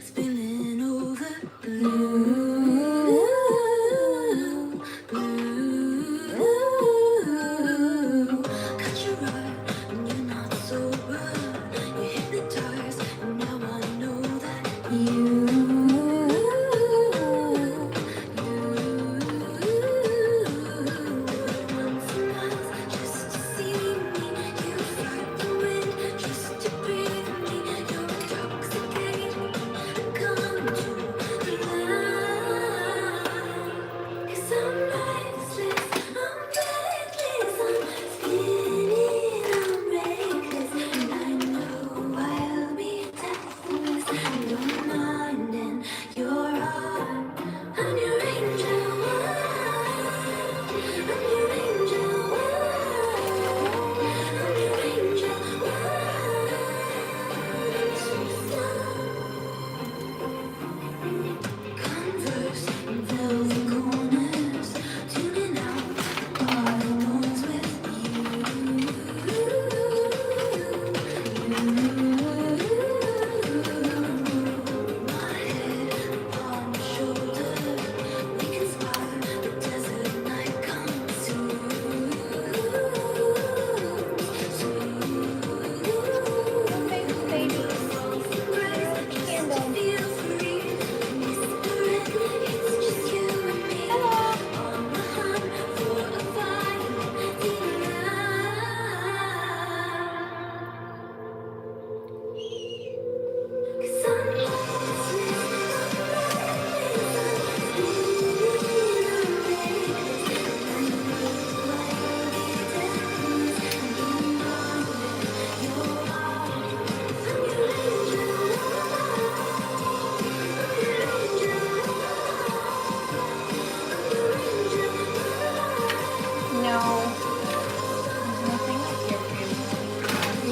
spilling over blue. Cut your eye and you're not sober. You hypnotize and now I know that once in miles just to see me. You fight the wind just to breathe me. You're intoxicated. Come to the light. 'Cause I'm restless, I'm breathless, I'm spinning, I'm reckless, and I know I'll be deathless. Your mind and your heart, I'm your angel, I'm your angel, I'm your angel, Converse in velvet corners, tuning out all the noise with you. My head upon your shoulder, we can spot the desert night come soon. Feel free, whispering, it's just you and me. On the hunt for a violent delight. 'Cause I'm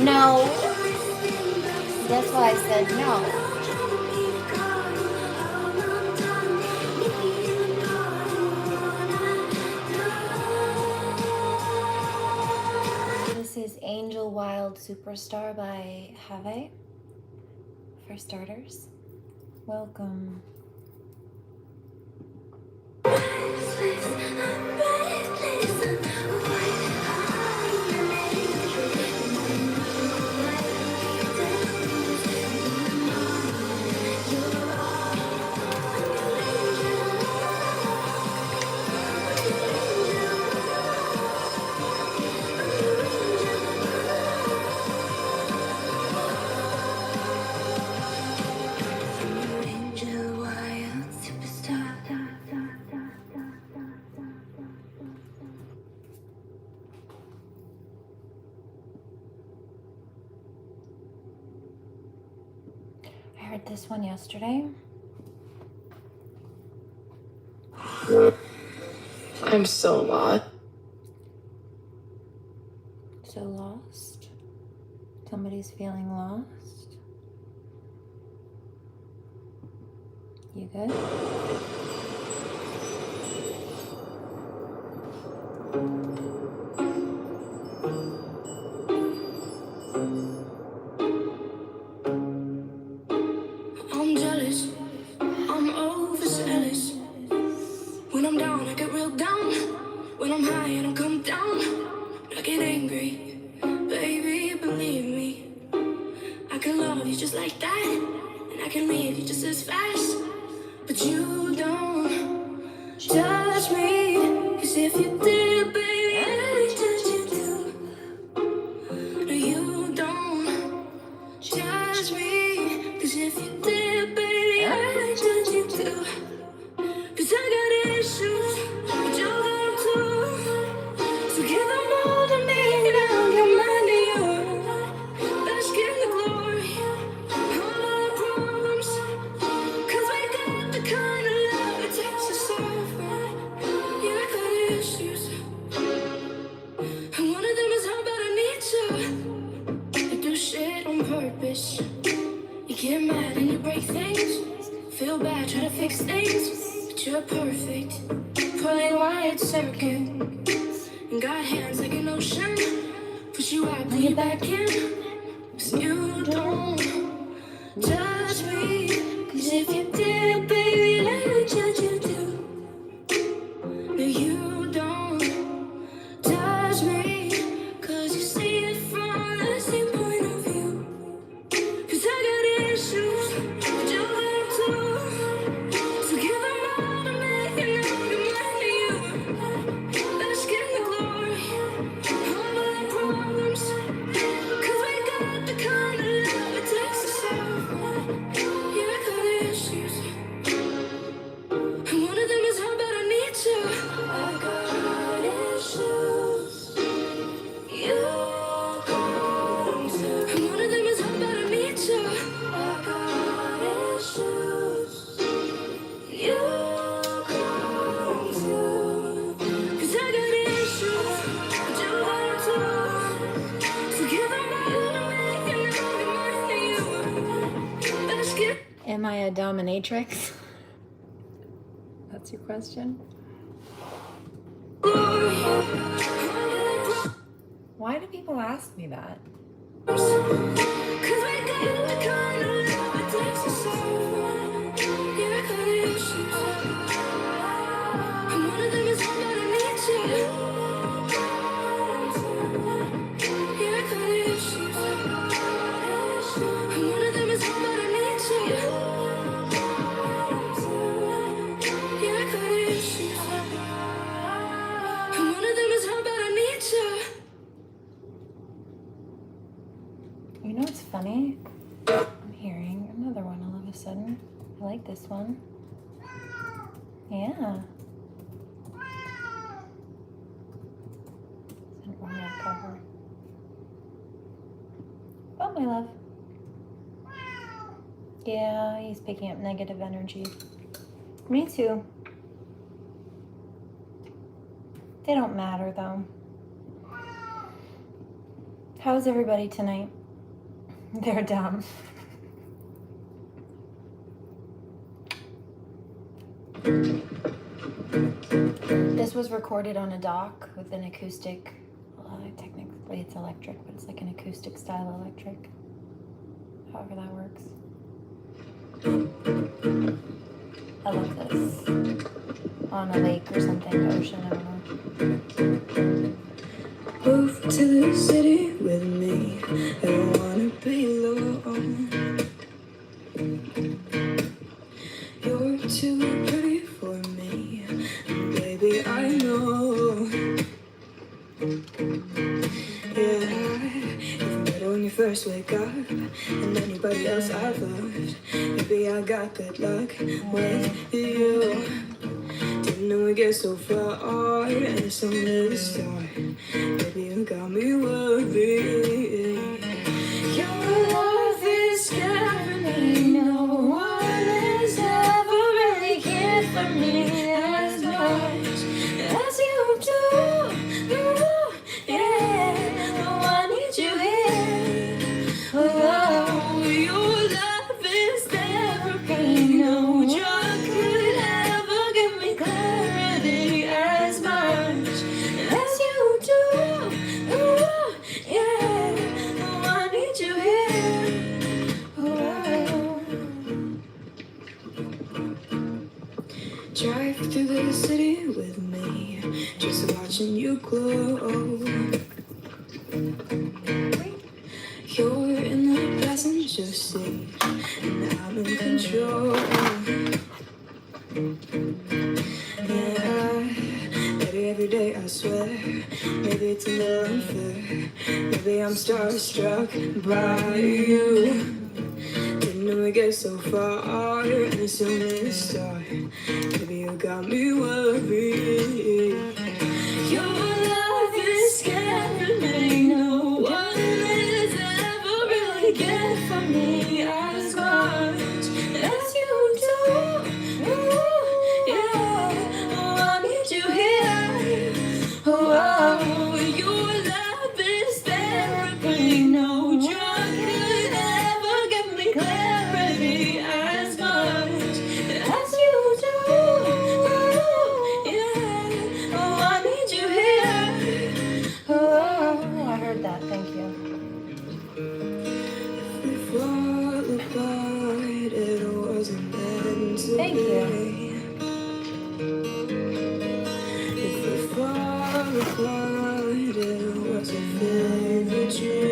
No. That's why I said no. This is Angel Wild Superstar by Have. For starters, welcome. I heard this one yesterday. I'm so lost. So lost. Somebody's feeling lost. You good? I'm jealous, I'm overzealous. When I'm down, I get real down. When I'm high, I don't come down. I get angry, baby, believe me. I can love you just like that, and I can leave you just as fast. But you don't judge me, 'cause if you did, baby, I'd judge you too. No, you don't judge me, 'cause if you did, baby, I'd judge you too. 'Cause I got issues, but you got too. So give them all to me, and I'll give mine to you. Bask in the glory, all our problems. 'Cause we got the kind of love it takes to suffer. Yeah, I got issues, and one of them is how bad I need you. You do shit on purpose. You get mad and you break things. Feel bad, try to fix things. But you're perfect, pulling wide circuit. And got hands like an ocean. Push you out, pull you back in. 'Cause you don't judge me, Am I a dominatrix? That's your question? Why do people ask me that? You know what's funny? I'm hearing another one all of a sudden. I like this one. Yeah. It's an oil cover. Oh, my love. Yeah, he's picking up negative energy. Me too. They don't matter though. How's everybody tonight? They're dumb. This was recorded on a dock with an acoustic, technically it's electric, but it's like an acoustic style electric. However that works. I love this. On a lake or something, ocean, I don't know. Move to the city with me. I don't wanna be alone. You're too pretty for me, baby, I know. Yeah, even better when you first wake up, and anybody else I've loved. Maybe I got good luck with you. Didn't know we get so far, and it's only the start. Baby, you got me worried. Your love is scaring me. No one has ever really cared for me as much as you do. Yeah, oh, I need you here. Oh, your love is therapy. No drug could ever give me clarity as much as you do. Oh, yeah, oh, I need you here. Oh. Drive through the city with me, just watching you glow. You're in the passenger seat, and I'm in control. Yeah, maybe every day I swear, maybe it's a little unfair. Maybe I'm starstruck by you. Didn't know we get so far, and it's only the start. Maybe you got me worried. Your love is scaring me. No one has ever really cared for me as much as you do. Ooh, yeah, oh, I need you here. Oh, your love is therapy. No drug could ever give me clarity as much as you do. Yeah, oh, I need you here. Oh, I heard that. Thank you. If we fall apart, it wasn't meant to Thank be. you. If we fall apart, it was a favorite dream.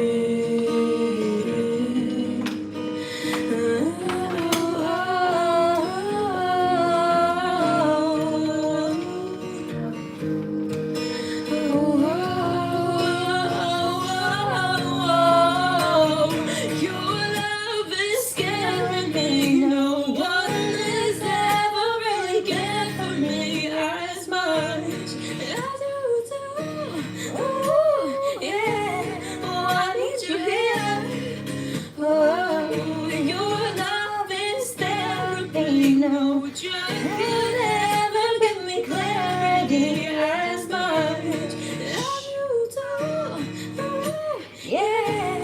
Your love is scaring me. No one has ever really cared for me as much as you do. Ooh, yeah, oh, I need you here. Oh, your love is therapy. No drug could ever give me clarity as much as you do. Oh, yeah,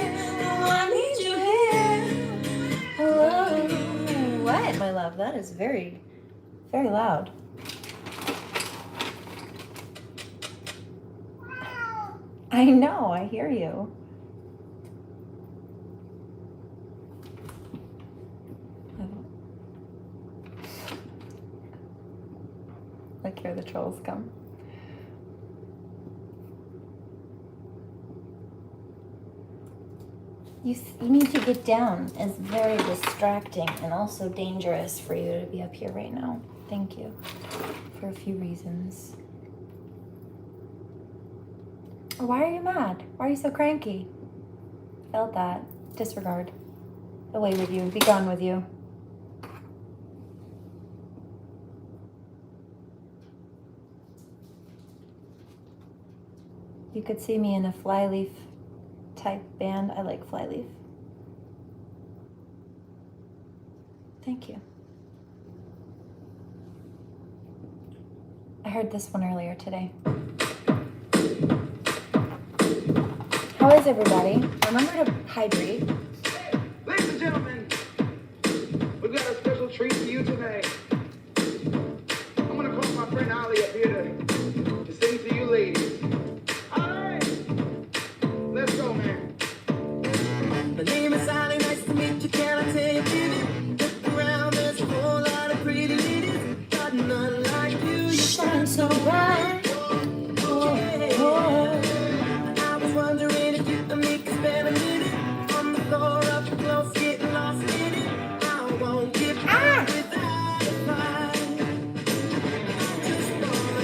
oh, I need you here. Oh, I quiet, my love. That is very, very loud. I know, I hear you. Like, hear the trolls come. You need to get down. It's very distracting and also dangerous for you to be up here right now. Thank you. For a few reasons. Why are you mad? Why are you so cranky? Felt that. Disregard. Away with you. Be gone with you. You could see me in a flyleaf type band. I like flyleaf. Thank you. I heard this one earlier today. How is everybody? Remember to hydrate. Ladies and gentlemen, we've got a special treat for you tonight. I'm gonna call my friend Ali up here to sing to you ladies. Let's go, man. My name is Ali, nice to meet you. Can I tell you, baby? Look around, there's a whole lot of pretty ladies, but none like you. You shine so bright. I was wondering if you and me could spend a minute on the floor up close, getting lost in it. I won't get by without a fight. Just wanna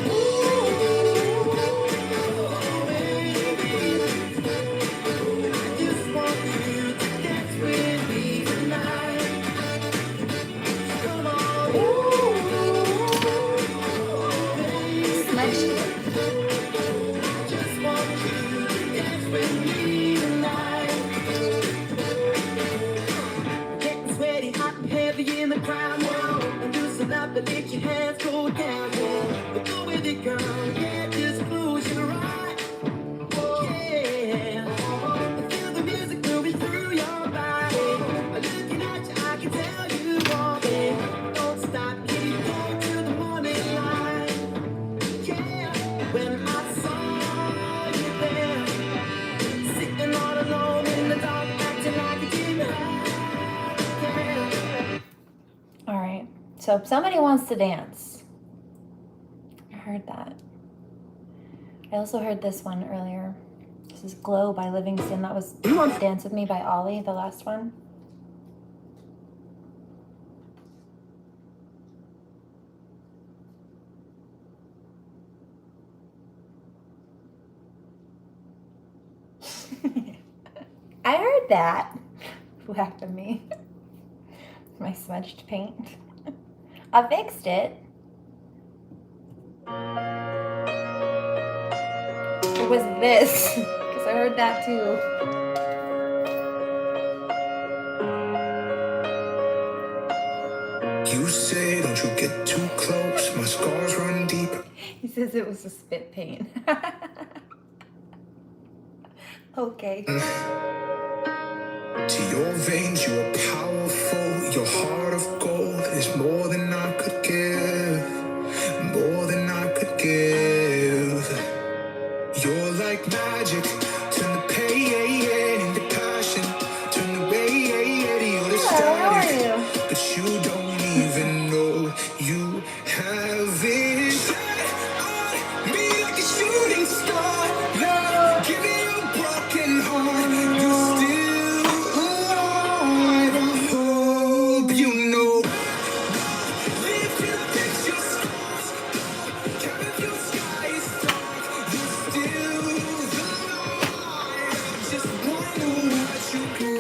in the crowd now, and loosen up and let your hands go down, yeah. But go with it, girl, yeah, just close your eyes, yeah. And feel the music moving through your body. Looking at you, I can tell you want it. Don't stop, keep going to the morning light, yeah. When I saw you there, sitting all alone in the dark, acting like you didn't have. All right. So somebody wants to dance. I heard that. I also heard this one earlier. This is Glow by Livingston. That was Dance With Me by Ollie, the last one. I heard that. Laughed at me. My smudged paint. I fixed it. It was this, because I heard that too. You say, don't you get too close, my scars run deep. He says it was a spit paint. Okay. To your veins, you are powerful. Your heart of gold is more than I could give. More than I could give. You're like magic. Turn the pain into passion. Turn the radiator to static. But you don't even know you have it. Shine on me like a shooting star. Love, give me a broken heart. You still alive. I hope you know. Live to fix your scars. Care if your sky is dark. You're still alive. I just wanna watch you go.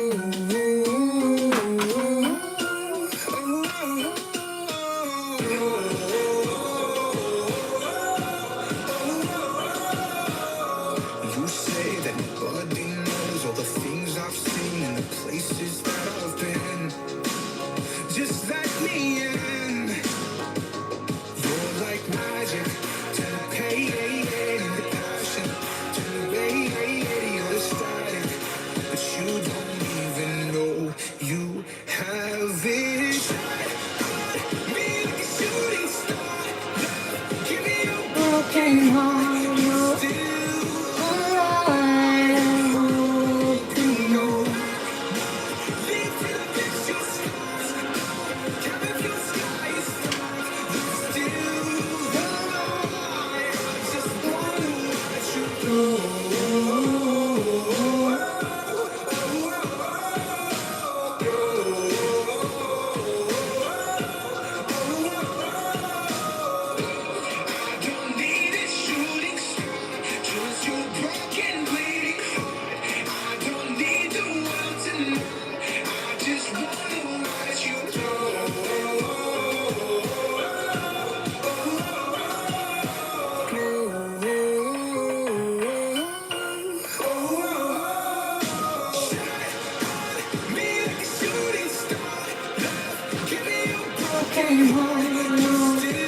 same old horizon.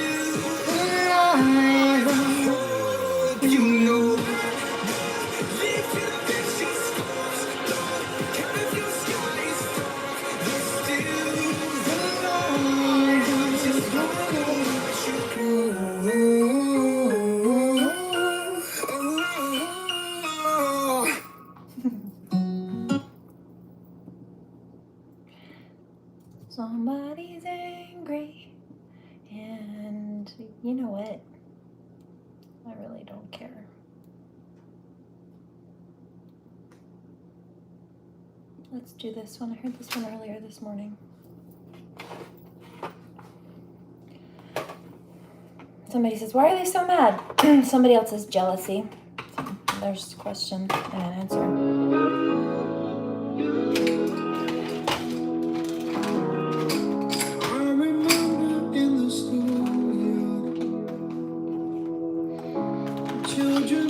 You know. Somebody's angry, and you know what? I really don't care. Let's do this one. I heard this one earlier this morning. Somebody says, why are they so mad? Somebody else says jealousy. So there's a question and an answer.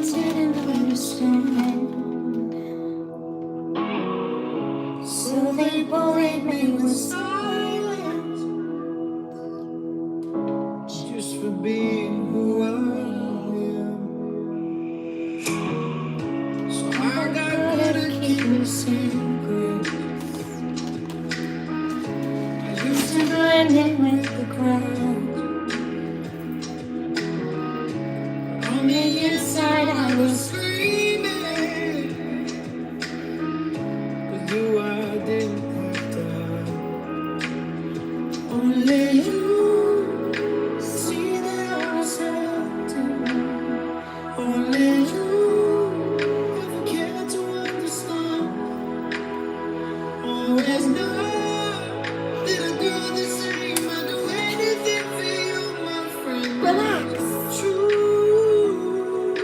Didn't understand, so they bullied me with silence, Just for being who I am. So I got good at keeping secret. I used to blend in with the crowd. On the inside, I was screaming. Cause you I didn't have time. Only you see that I was acting. Only you ever cared to understand. Always know that a girl the same. I'd do anything for you, my friend. relax. True.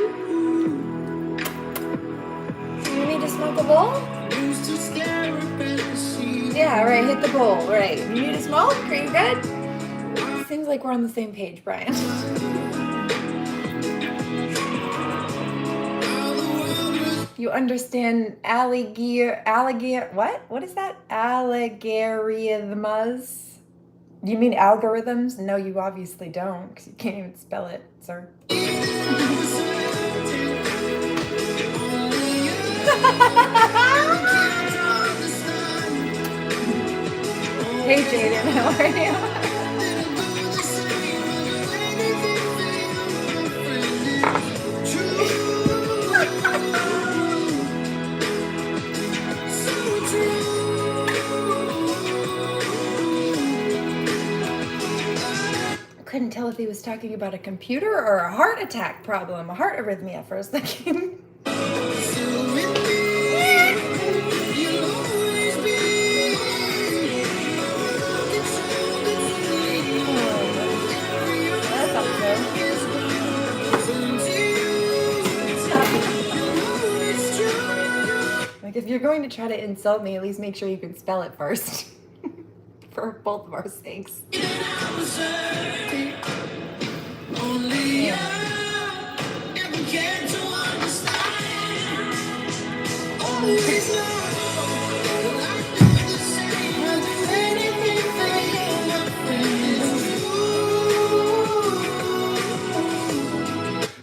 You need to smoke a bowl? Used to stare up at the sea. Yeah, right. Hit the bowl. Right. You need a smoke? Are you good? Seems like we're on the same page, Brian. You understand alligator, what? What is that? Alligarythms? Do you mean algorithms? No, you obviously don't, because you can't even spell it, sir. Hey, Jaden, how are you? Couldn't tell if he was talking about a computer or a heart attack problem, a heart arrhythmia for a second. That's not good. Like, if you're going to try to insult me, at least make sure you can spell it first. For both of our sakes.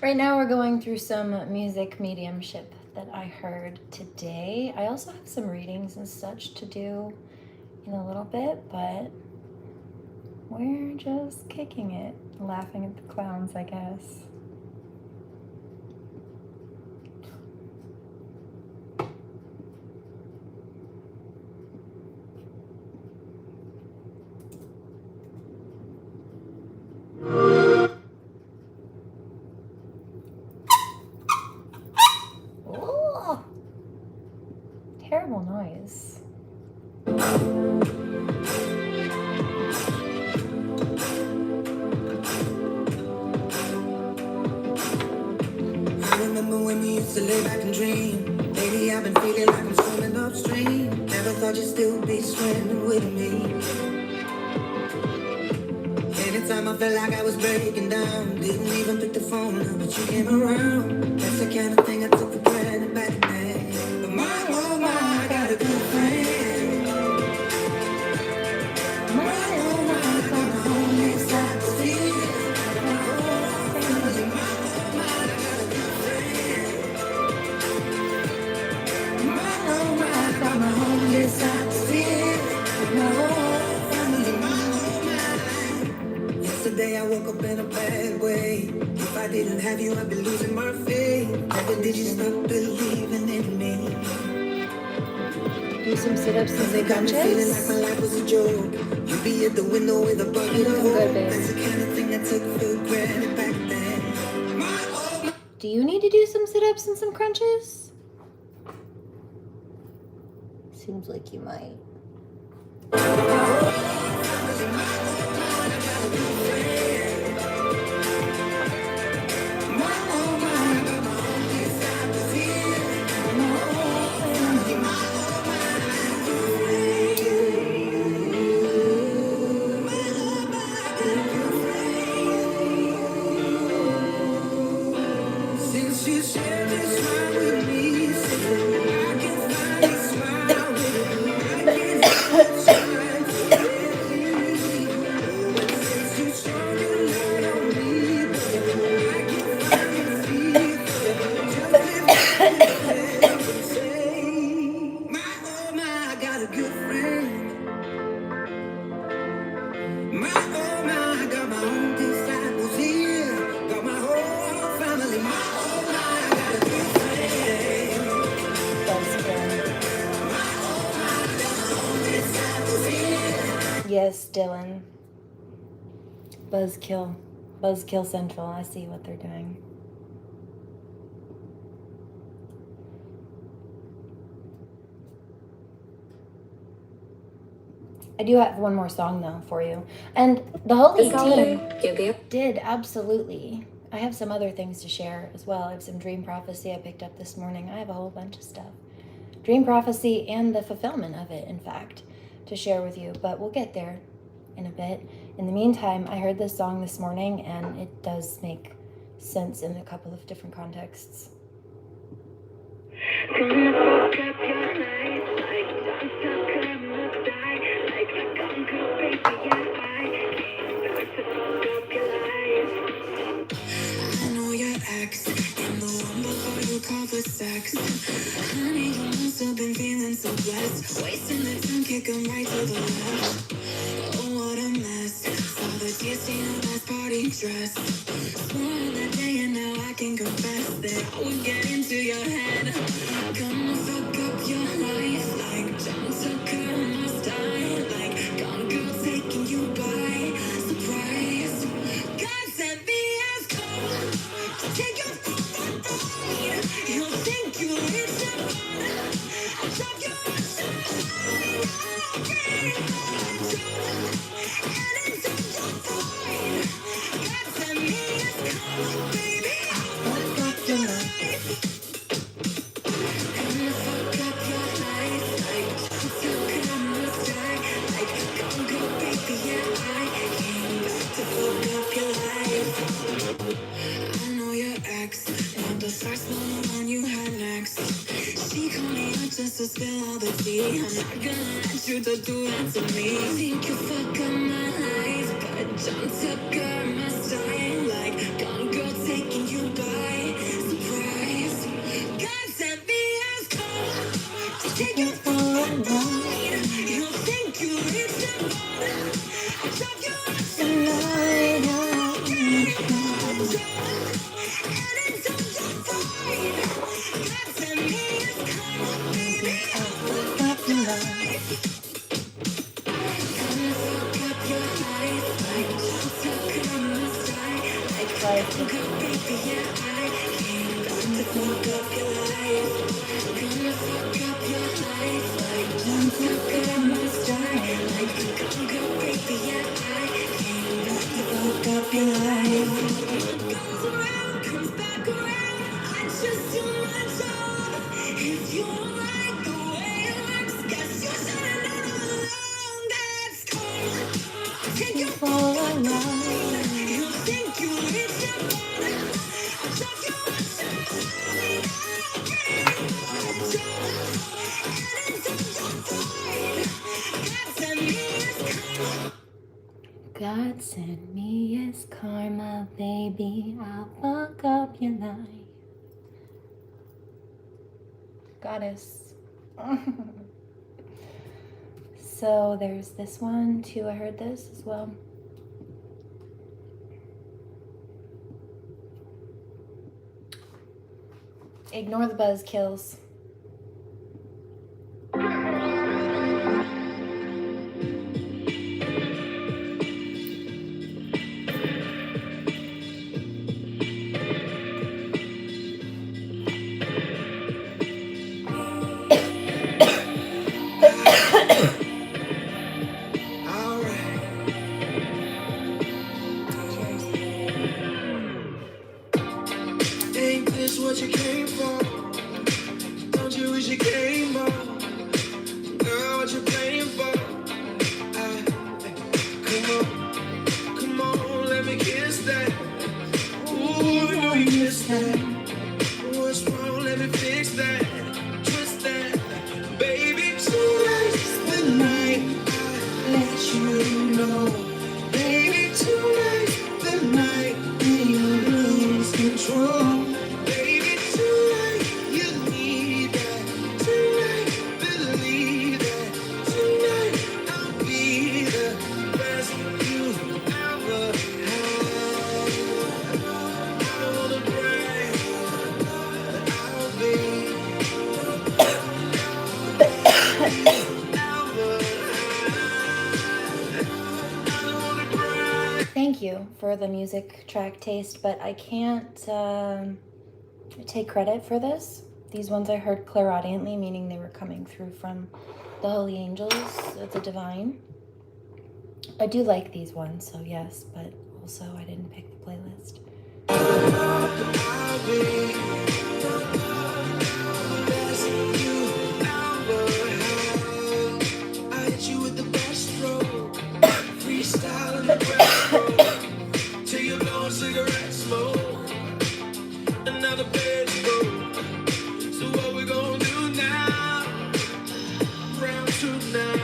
Right now we're going through some music mediumship that I heard today. I also have some readings and such to do in a little bit, but we're just kicking it, laughing at the clowns, I guess. Oh, terrible noise. I remember when we used to lay back and dream. Lately I've been feeling like I'm swimming upstream. Never thought you'd still be swimming with me. Anytime I felt like I was breaking down, didn't even pick the phone up, but you came around. That's the kind of thing I took for granted back then. But my, oh my, I got a good friend. My, oh my, I got a home. day I woke up in a bad way. If I didn't have you, I'd be losing my faith. Never did you stop believing in me. Do some sit-ups and They some got me feeling like crunches. my life was a joke. You be at the window with a bucket of I'm hope. good, babe. That's the kind of thing I took for granted back then. Do you need to do some sit-ups and some crunches? Seems like you might. Since you shared this time with me, so I can finally smile with you. I can feel the shine since you shone your light on me, baby. I can finally feel just say, my oh my, I got a good friend. My oh my, I got my own disciples here. Got my whole family. My oh my, I got a good friend. Yes, Dylan. Buzzkill. Buzzkill Central. I see what they're doing. I do have one more song though for you. And the Holy team did, absolutely. I have some other things to share as well. I have some dream prophecy I picked up this morning. I have a whole bunch of stuff. Dream prophecy and the fulfillment of it, in fact, to share with you. But we'll get there in a bit. In the meantime, I heard this song this morning and it does make sense in a couple of different contexts. Gonna fuck up your life like don't talk, I'ma die like conquer, baby, yeah, I came back to fuck up your life. I know your ex and the one before you called for sex. Honey, you must have been feeling so blessed. Wasting the time, kick 'em right to the left. Oh, what a mess. Saw the tears stain on last party dress. Swore on that day and now I can confess that I would get into your head. Gonna fuck up your life like John Tucker, my style. Like gone girl taking you by surprise. God sent me as cold to take your ride. You'll think you reached the bottom. I'll drop you on the and it's on your pride. God sent me as cold, baby. I'll fuck your life. Gonna fuck up your life like John Tucker, my style. Like gone girl, baby, yeah, I came back to fuck up your life. I know your ex, not the first one, the one you had next. She called me up just to spill all the tea. I'm not gonna let you to do that to me. Think you fuck up my life, but John Tucker, my style. Like gone girl taking you by surprise. God sent me as cold to take you for a ride. You think you reached the bottom? I'll drop you on the line. And it's on your pride. God sent me as cold, baby. I'll fuck up your life. Gonna fuck up your life like John Tucker, my style. Like good baby, yeah, I came back to fuck up your life. Gonna fuck up your life like John Tucker, my style. Like good baby, yeah, I came back to fuck up your life. Comes around, comes back around. I just do my job. If you don't like the way it works, guess you shouldn't know alone. That's cold. I'll take you for a ride. You think you reached the bottom? I'll drop you on the and it's on your pride. God sent me as karma. God sent me as karma, baby. I'll fuck up your life. Goddess. So there's this one too. I heard this as well. Ignore the buzzkills. Ain't this what you came for? Don't you wish you came more? Girl, what you playing for? Come on, let me kiss that. Ooh, you know you miss that. What's wrong? Let me fix that. Twist that. Baby, tonight's the night I let you know. Baby, tonight's the night we lose control. Baby, tonight you need that. Tonight, believe that. Tonight I'll be the best you ever had. I don't wanna brag, but I'll be Thank you for the music track taste, but I can't take credit for this. These ones I heard clairaudiently, meaning they were coming through from the holy angels, the divine. I do like these ones, so yes, but also I didn't pick the playlist. I'll be best you ever had. I hit you with the best stroke. Freestyle in the breaststroke. Till you blow a cigarette smoke. Another bed stroke. So what we gonna do now? Round two now.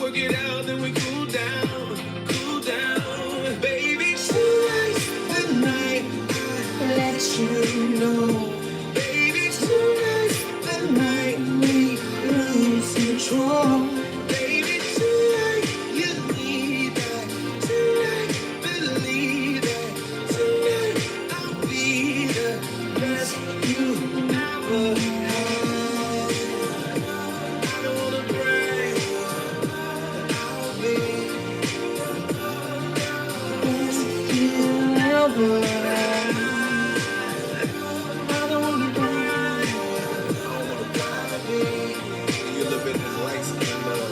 Work it out, then we cool down. Cool down. Baby, tonight's the night I let you know. Baby, tonight's the night we lose control. Baby, tonight you need that. Tonight, believe that. Tonight I'll be the best you ever had. I don't wanna brag, but I'll be the best you ever had. I don't wanna brag, I'll be You live in this light skin love,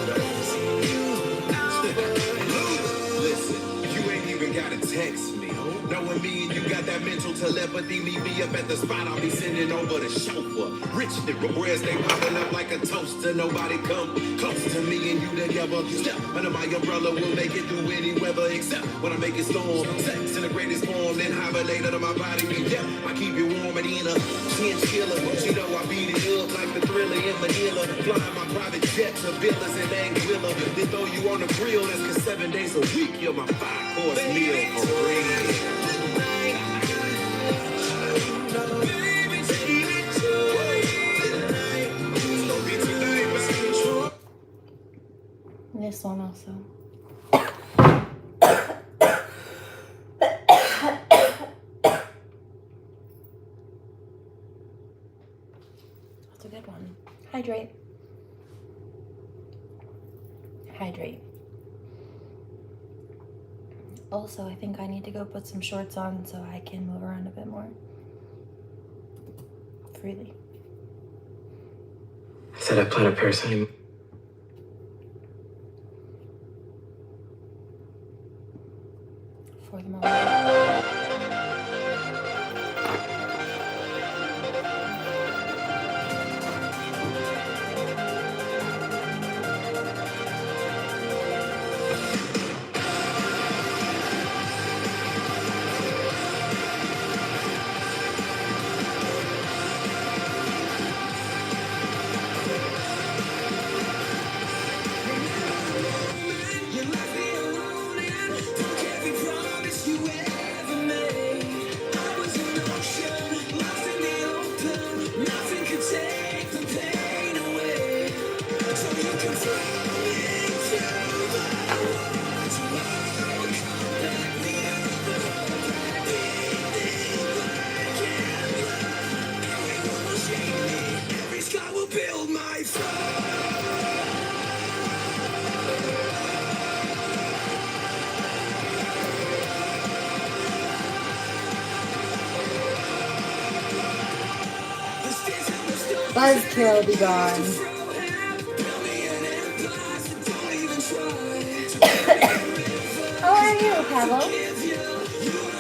Listen, you ain't even gotta text me. Knowing me and you got that mental telepathy, meet me up at the spot, I'll be sending over the chauffeur. Rich nigga, whereas they popping up like a toaster. Nobody come close to me and you together. Step under my umbrella, we'll make it through any weather, except when I make it storm. Sex in the greatest form, then hibernate under my body. Yeah, I keep you warm and in a chinchilla. You know I beat it up like the Thriller in Manila. Flying my private jet to villas in Anguilla. Then throw you on the grill, that's 'cause 7 days a week you're my 5-course meal for real. This one also. That's a good one. Hydrate. Hydrate. Also, I think I need to go put some shorts on so I can move around a bit more freely. I said I plan a parasite. For the moment. You left me alone and don't get me promise you will. Buzzkill be gone. How are you, Pablo?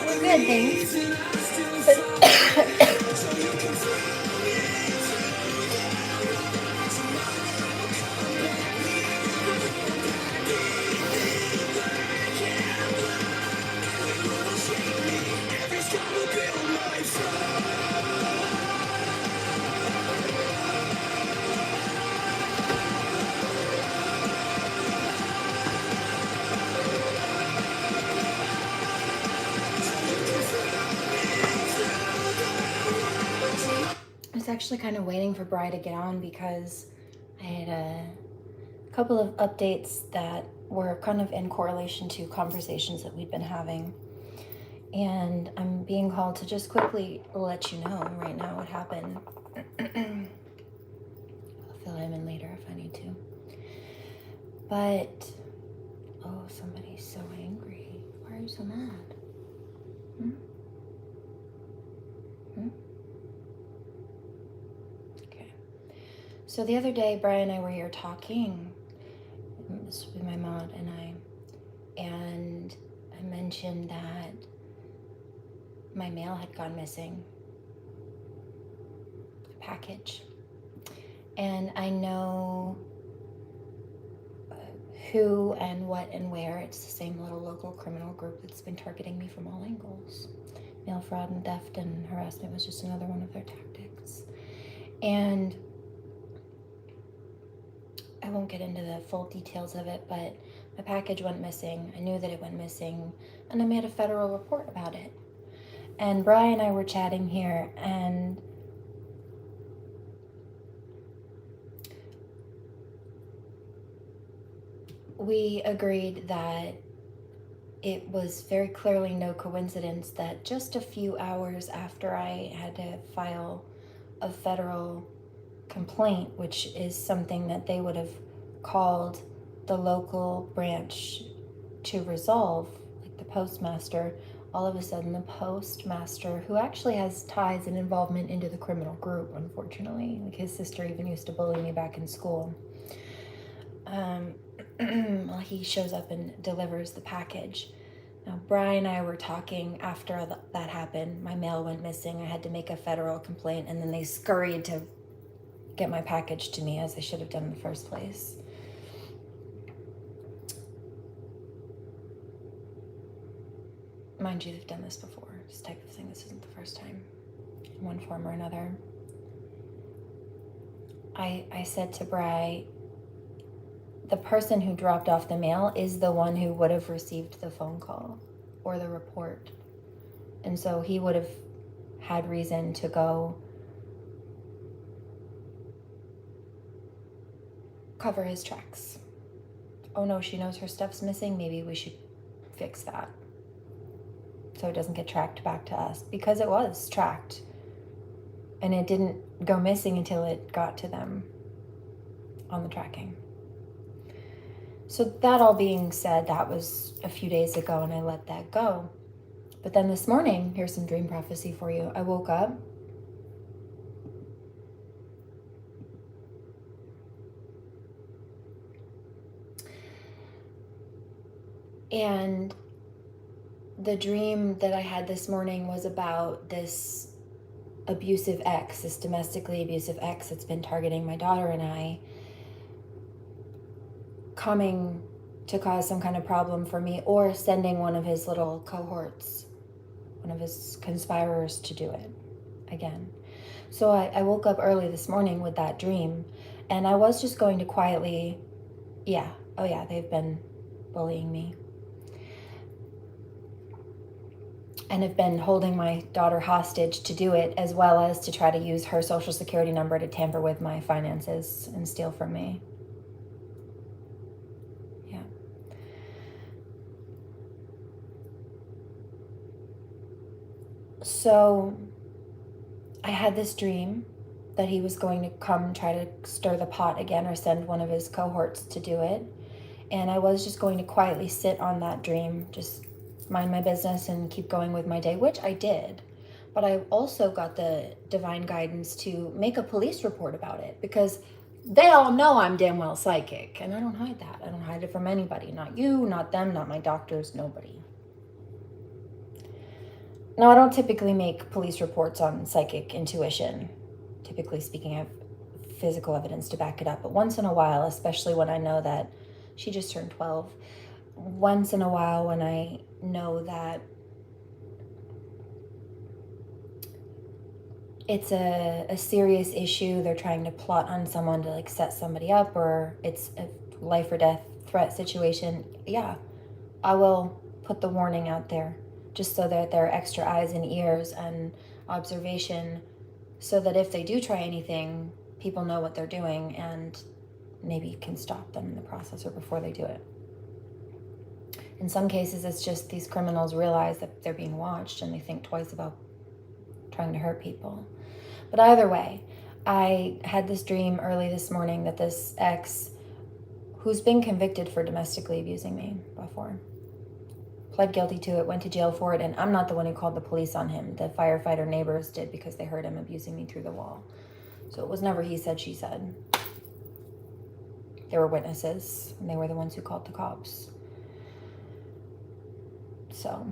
We're good, thanks. I was actually kind of waiting for Bri to get on because I had a couple of updates that were kind of in correlation to conversations that we'd been having. And I'm being called to just quickly let you know right now what happened. I'll fill him in later if I need to. But, oh, somebody's so angry. Why are you so mad? Okay. So the other day, Brian and I were here talking. This with my mom and I mentioned that my mail had gone missing. A package. And I know who and what and where. It's the same little local criminal group that's been targeting me from all angles. Mail fraud and theft and harassment was just another one of their tactics. And I won't get into the full details of it, but my package went missing. I knew that it went missing, and I made a federal report about it. And Brian and I were chatting here, and we agreed that it was very clearly no coincidence that just a few hours after I had to file a federal complaint, which is something that they would have called the local branch to resolve, like the postmaster, all of a sudden the postmaster, who actually has ties and involvement into the criminal group, unfortunately, like his sister even used to bully me back in school, well, he shows up and delivers the package. Now, Brian and I were talking after that happened. My mail went missing. I had to make a federal complaint, and then they scurried to get my package to me, as I should have done in the first place. Mind you, they've done this before. This type of thing. This isn't the first time, in one form or another. I said to Bri, the person who dropped off the mail is the one who would have received the phone call or the report. And so he would have had reason to go cover his tracks. Oh no, she knows her stuff's missing. Maybe we should fix that so it doesn't get tracked back to us, because it was tracked and it didn't go missing until it got to them on the tracking. So that all being said, that was a few days ago and I let that go. But then this morning, here's some dream prophecy for you. I woke up and the dream that I had this morning was about this abusive ex, this domestically abusive ex that's been targeting my daughter and I, coming to cause some kind of problem for me, or sending one of his little cohorts, one of his conspirers, to do it again. So I woke up early this morning with that dream, and I was just going to quietly, they've been bullying me and have been holding my daughter hostage to do it, as well as to try to use her social security number to tamper with my finances and steal from me. Yeah. So I had this dream that he was going to come try to stir the pot again, or send one of his cohorts to do it. And I was just going to quietly sit on that dream, just mind my business and keep going with my day, which I did. But I also got the divine guidance to make a police report about it, because they all know I'm damn well psychic, and I don't hide that. I don't hide it from anybody. Not you, not them, not my doctors, nobody. Now, I don't typically make police reports on psychic intuition. Typically speaking, I have physical evidence to back it up. But once in a while, especially when I know that she just turned 12, once in a while when I know that it's a serious issue, they're trying to plot on someone to like set somebody up, or it's a life or death threat situation, yeah, I will put the warning out there, just so that there are extra eyes and ears and observation, so that if they do try anything, people know what they're doing and maybe can stop them in the process or before they do it. In some cases, it's just these criminals realize that they're being watched and they think twice about trying to hurt people. But either way, I had this dream early this morning that this ex, who's been convicted for domestically abusing me before, pled guilty to it, went to jail for it, and I'm not the one who called the police on him. The firefighter neighbors did, because they heard him abusing me through the wall. So it was never he said, she said. There were witnesses, and they were the ones who called the cops. So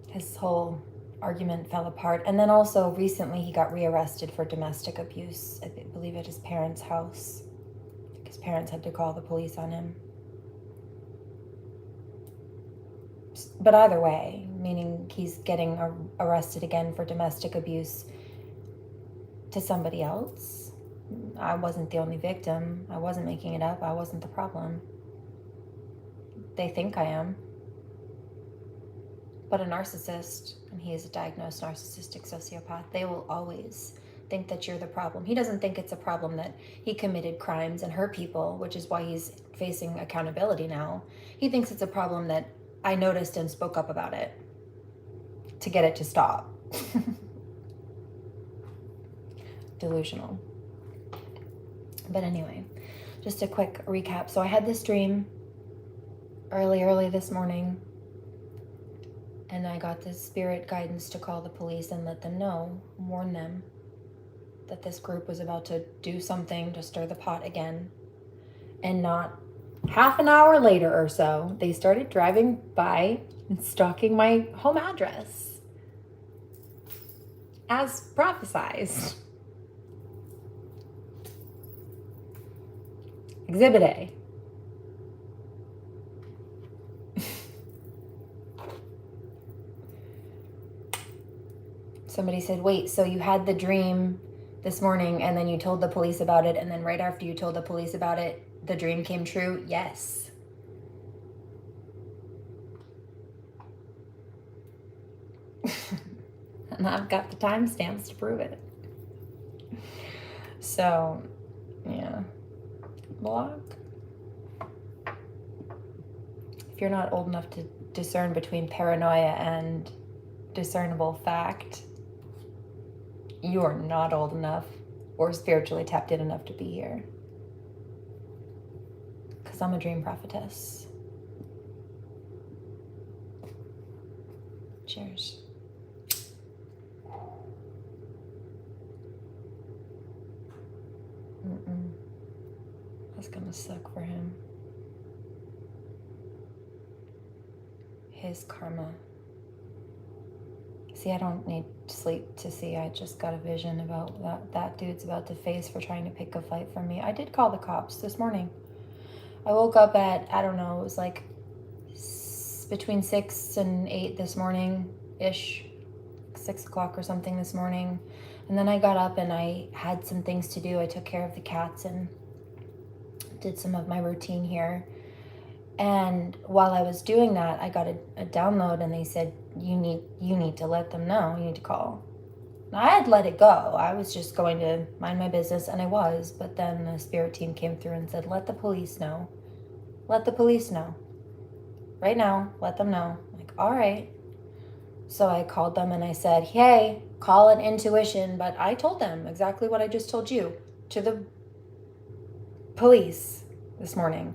his whole argument fell apart. And then also recently he got rearrested for domestic abuse, I believe at his parents' house. His parents had to call the police on him. But either way, meaning he's getting arrested again for domestic abuse to somebody else. I wasn't the only victim. I wasn't making it up. I wasn't the problem. They think I am. But a narcissist, and he is a diagnosed narcissistic sociopath, they will always think that you're the problem. He doesn't think it's a problem that he committed crimes and hurt people, which is why he's facing accountability now. He thinks it's a problem that I noticed and spoke up about it to get it to stop. Delusional. But anyway, just a quick recap. So I had this dream early this morning, and I got this spirit guidance to call the police and let them know, warn them, that this group was about to do something to stir the pot again. And not half an hour later or so, they started driving by and stalking my home address, as prophesized. Exhibit A. Somebody said, wait, so you had the dream this morning and then you told the police about it, and then right after you told the police about it, the dream came true? Yes. And I've got the timestamps to prove it. So, yeah. Block. If you're not old enough to discern between paranoia and discernible fact, you are not old enough or spiritually tapped in enough to be here. Because I'm a dream prophetess. Cheers. That's gonna suck for him. His karma. See, I don't need sleep to see. I just got a vision about that dude's about to face for trying to pick a fight from me. I did call the cops this morning. I woke up at, I don't know, it was like between 6 and 8 this morning-ish. 6 o'clock or something this morning. And then I got up and I had some things to do. I took care of the cats and did some of my routine here. And while I was doing that, I got a download, and they said, you need to let them know. You need to call. Now, I had let it go. I was just going to mind my business, and I was. But then the spirit team came through and said, let the police know. Let the police know. Right now, let them know. I'm like, all right. So I called them and I said, hey, call it intuition. But I told them exactly what I just told you to the police this morning.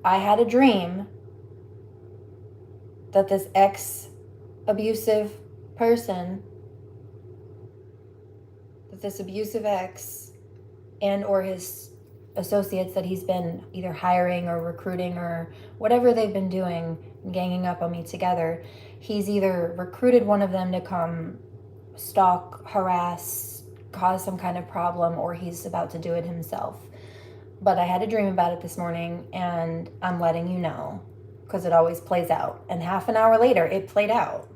I had a dream that this ex-abusive person with this abusive ex and or his associates that he's been either hiring or recruiting or whatever they've been doing, ganging up on me together. He's either recruited one of them to come stalk, harass, cause some kind of problem, or he's about to do it himself. But I had a dream about it this morning, and I'm letting you know because it always plays out. And half an hour later, it played out.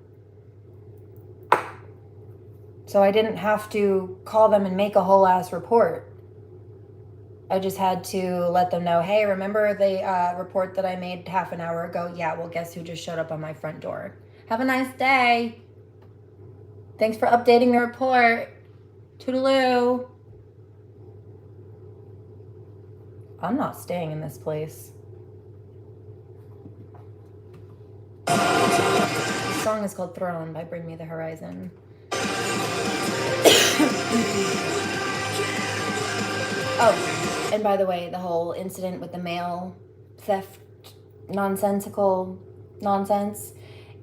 So I didn't have to call them and make a whole ass report. I just had to let them know, hey, remember the report that I made half an hour ago? Yeah, well, guess who just showed up on my front door? Have a nice day. Thanks for updating the report. Toodaloo. I'm not staying in this place. The song is called Throne by Bring Me the Horizon. Oh, and by the way, the whole incident with the mail theft nonsensical nonsense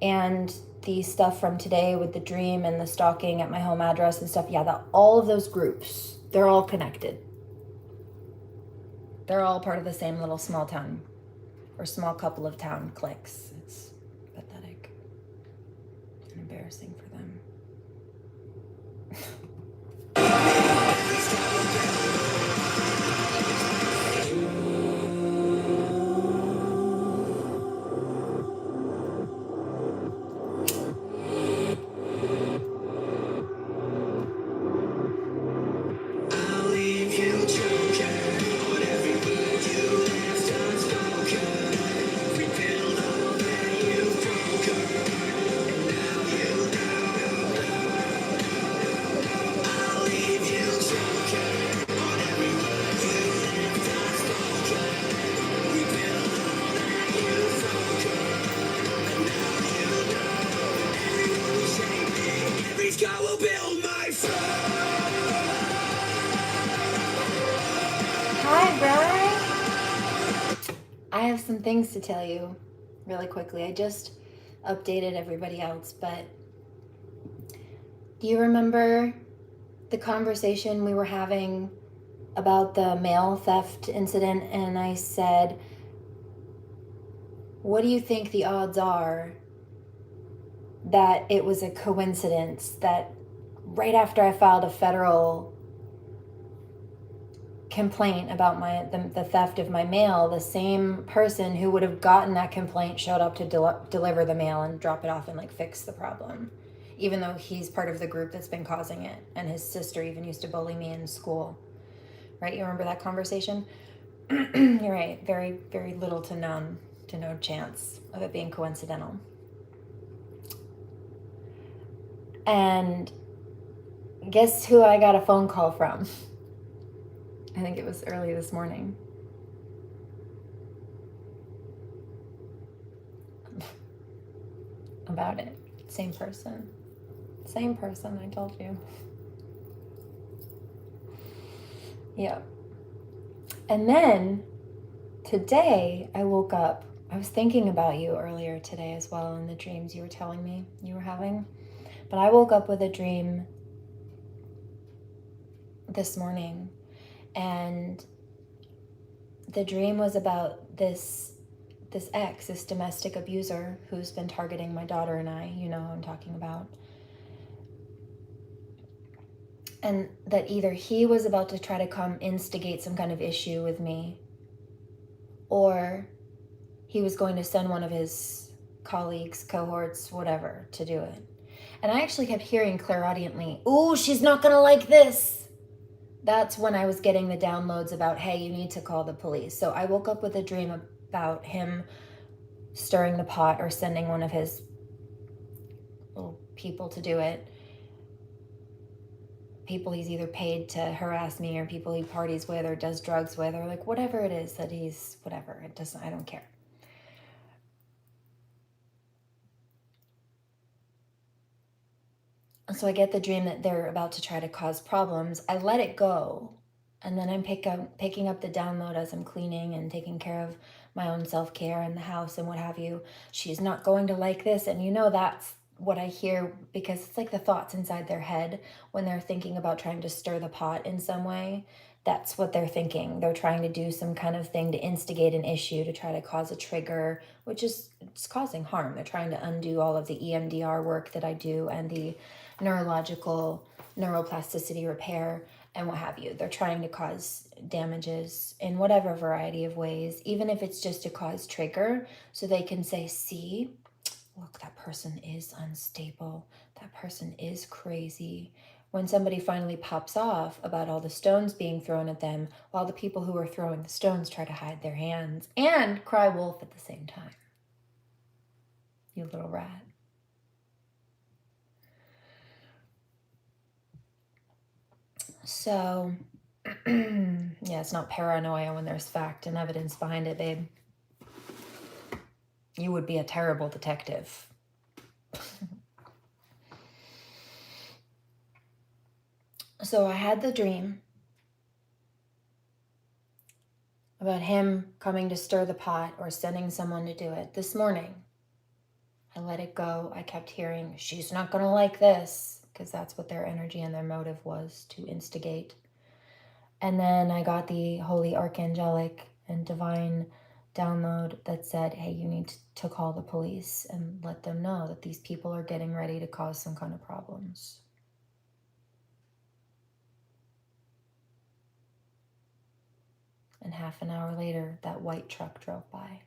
and the stuff from today with the dream and the stalking at my home address and stuff, yeah, all of those groups, they're all connected. They're all part of the same little small town or small couple of town cliques. It's pathetic and embarrassing for them. Hi, Bri. I have some things to tell you really quickly. I just updated everybody else, but do you remember the conversation we were having about the mail theft incident? And I said, what do you think the odds are that it was a coincidence that right after I filed a federal complaint about the theft of my mail, the same person who would have gotten that complaint showed up to deliver the mail and drop it off and like fix the problem, even though he's part of the group that's been causing it, and his sister even used to bully me in school, right? You remember that conversation? You're right. Very, very little to no chance of it being coincidental. And guess who I got a phone call from? I think it was early this morning. About it. Same person. Same person, I told you. Yep. And then today I woke up. I was thinking about you earlier today as well in the dreams you were telling me you were having. But I woke up with a dream this morning. And the dream was about this ex, this domestic abuser who's been targeting my daughter and I, you know who I'm talking about. And that either he was about to try to come instigate some kind of issue with me, or he was going to send one of his colleagues, cohorts, whatever, to do it. And I actually kept hearing clairaudiently, ooh, she's not gonna like this. That's when I was getting the downloads about, hey, you need to call the police. So I woke up with a dream about him stirring the pot or sending one of his little people to do it. People he's either paid to harass me, or people he parties with or does drugs with, or like whatever it is that he's, whatever. It doesn't, I don't care. So I get the dream that they're about to try to cause problems. I let it go. And then I'm picking up the download as I'm cleaning and taking care of my own self-care in the house and what have you. She's not going to like this. And you know, that's what I hear, because it's like the thoughts inside their head when they're thinking about trying to stir the pot in some way. That's what they're thinking. They're trying to do some kind of thing to instigate an issue, to try to cause a trigger, which is, it's causing harm. They're trying to undo all of the EMDR work that I do and the neurological neuroplasticity repair and what have you. They're trying to cause damages in whatever variety of ways, even if it's just to cause trigger, so they can say, see, look, that person is unstable. That person is crazy. When somebody finally pops off about all the stones being thrown at them, while the people who are throwing the stones try to hide their hands and cry wolf at the same time. You little rat. So, yeah, it's not paranoia when there's fact and evidence behind it, babe. You would be a terrible detective. So I had the dream about him coming to stir the pot or sending someone to do it. This morning, I let it go. I kept hearing, she's not going to like this, because that's what their energy and their motive was, to instigate. And then I got the holy archangelic and divine download that said, hey, you need to call the police and let them know that these people are getting ready to cause some kind of problems. And half an hour later, that white truck drove by.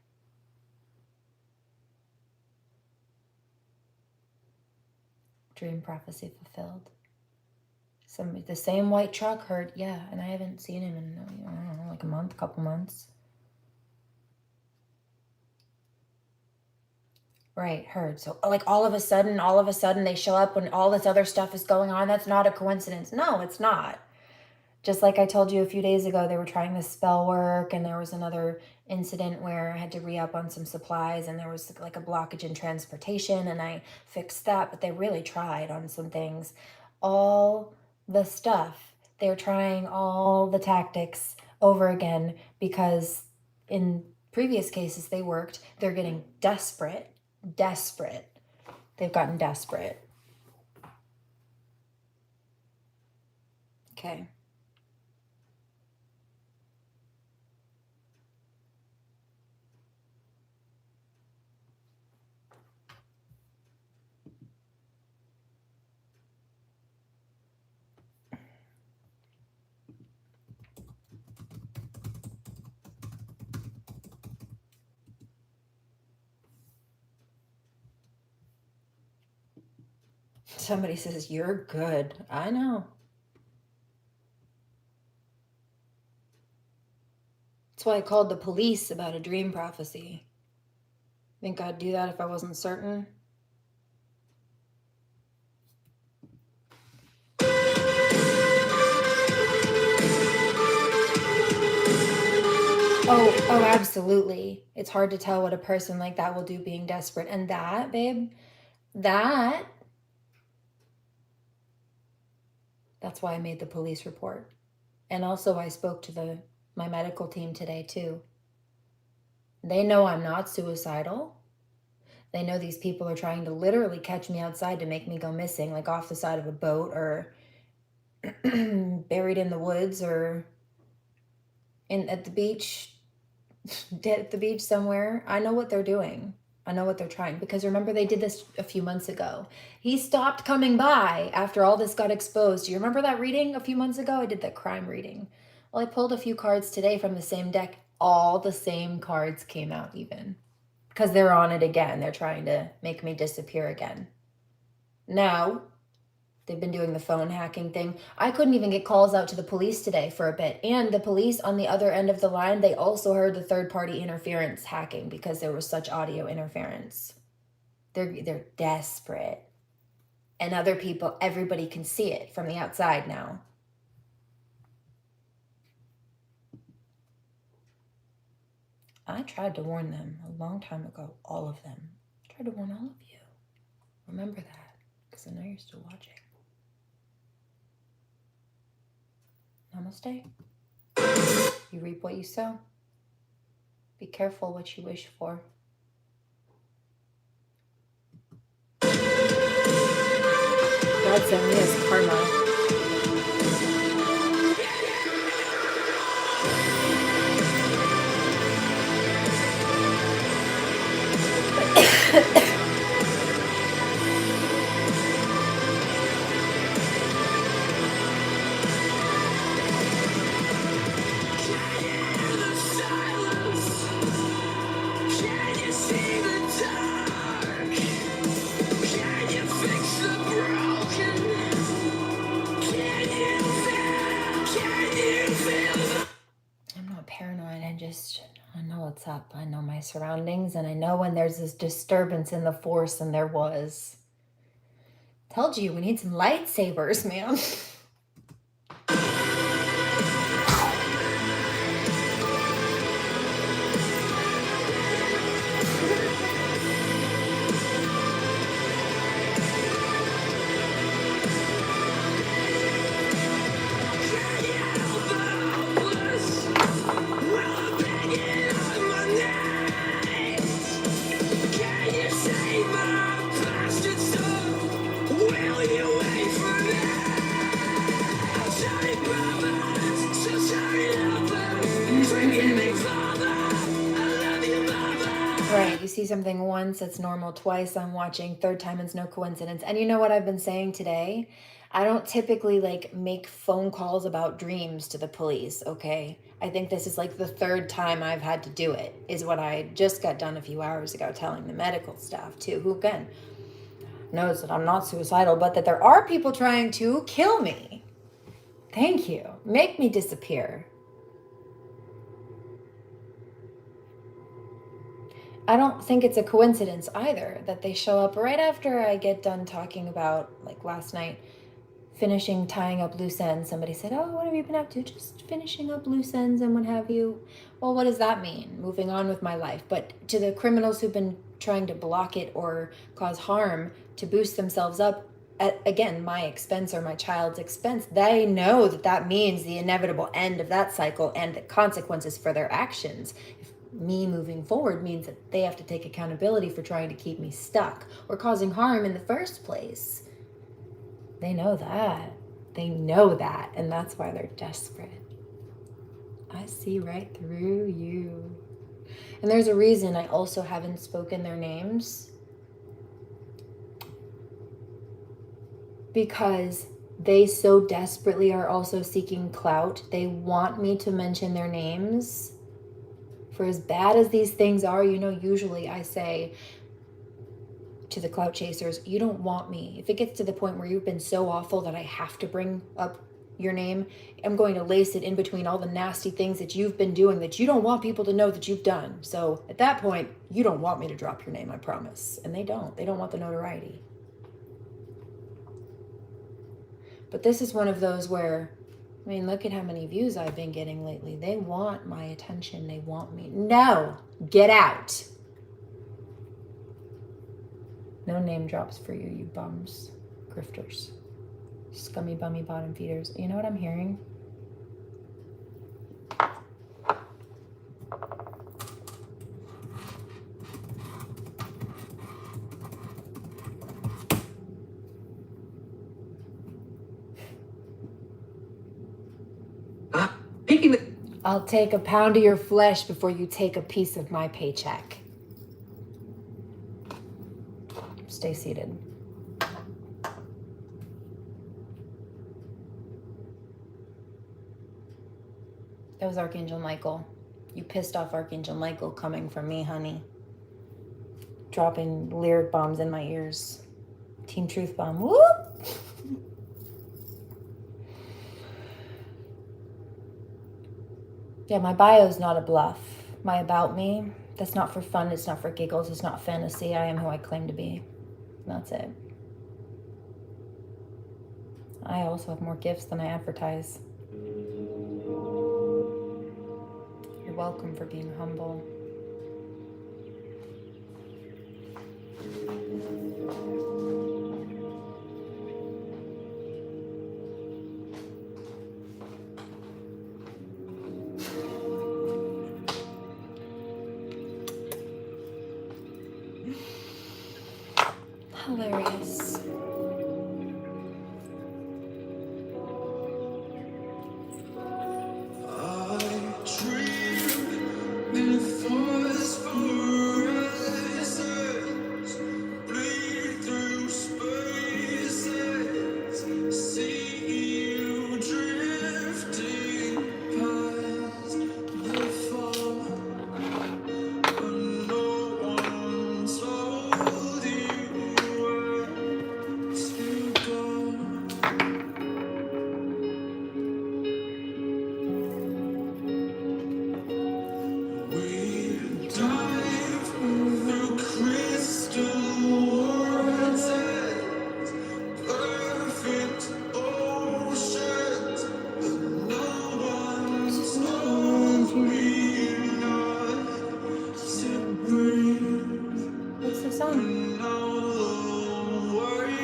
Dream prophecy fulfilled. The same white truck heard, yeah, and I haven't seen him in, I don't know, like a month, couple months. Right, heard. So like all of a sudden they show up when all this other stuff is going on. That's not a coincidence. No, it's not. Just like I told you a few days ago, they were trying this spell work, and there was another incident where I had to re-up on some supplies, and there was like a blockage in transportation, and I fixed that, but they really tried on some things. All the stuff, they're trying all the tactics over again, because in previous cases they worked. They're getting desperate. They've gotten desperate. Okay. Somebody says, you're good. I know. That's why I called the police about a dream prophecy. Think I'd do that if I wasn't certain? Oh, absolutely. It's hard to tell what a person like that will do being desperate. And that, babe, that's why I made the police report. And also I spoke to my medical team today too. They know I'm not suicidal. They know these people are trying to literally catch me outside to make me go missing, like off the side of a boat or buried in the woods or at the beach, dead at the beach somewhere. I know what they're doing. I know what they're trying, because remember they did this a few months ago. He stopped coming by after all this got exposed. Do you remember that reading a few months ago? I did that crime reading. Well, I pulled a few cards today from the same deck. All the same cards came out even, because they're on it again. They're trying to make me disappear again. Now, they've been doing the phone hacking thing. I couldn't even get calls out to the police today for a bit. And the police on the other end of the line, they also heard the third-party interference hacking because there was such audio interference. They're desperate. And other people, everybody can see it from the outside now. I tried to warn them a long time ago, all of them. I tried to warn all of you. Remember that, because I know you're still watching. Namaste. You reap what you sow. Be careful what you wish for. God sent me as karma. I'm not paranoid. I know what's up. I know my surroundings, and I know when there's this disturbance in the force, and there was. Told you, we need some lightsabers, man. Right, you see something once, it's normal. Twice, I'm watching. Third time, it's no coincidence. And you know what I've been saying today? I don't typically like make phone calls about dreams to the police, okay? I think this is like the third time I've had to do it, is what I just got done a few hours ago telling the medical staff too, who again knows that I'm not suicidal, but that there are people trying to kill me. Thank you. Make me disappear. I don't think it's a coincidence either that they show up right after I get done talking about, like last night, finishing tying up loose ends. Somebody said, oh, what have you been up to? Just finishing up loose ends and what have you. Well, what does that mean? Moving on with my life. But to the criminals who've been trying to block it or cause harm to boost themselves up at, again, my expense or my child's expense, they know that that means the inevitable end of that cycle and the consequences for their actions. Me moving forward means that they have to take accountability for trying to keep me stuck or causing harm in the first place. They know that. They know that, and that's why they're desperate. I see right through you. And there's a reason I also haven't spoken their names. Because they so desperately are also seeking clout. They want me to mention their names. For as bad as these things are, you know, usually I say to the clout chasers, you don't want me. If it gets to the point where you've been so awful that I have to bring up your name, I'm going to lace it in between all the nasty things that you've been doing that you don't want people to know that you've done. So at that point, you don't want me to drop your name, I promise. And they don't. They don't want the notoriety. But this is one of those where, I mean, look at how many views I've been getting lately. They want my attention. They want me. No, get out. No name drops for you, you bums, grifters, scummy, bummy, bottom feeders. You know what I'm hearing? I'll take a pound of your flesh before you take a piece of my paycheck. Stay seated. That was Archangel Michael. You pissed off Archangel Michael coming from me, honey. Dropping lyric bombs in my ears. Team Truth Bomb. Whoop! Yeah, my bio's not a bluff. My about me, that's not for fun, it's not for giggles, it's not fantasy. I am who I claim to be. That's it. I also have more gifts than I advertise. You're welcome for being humble. Hilarious.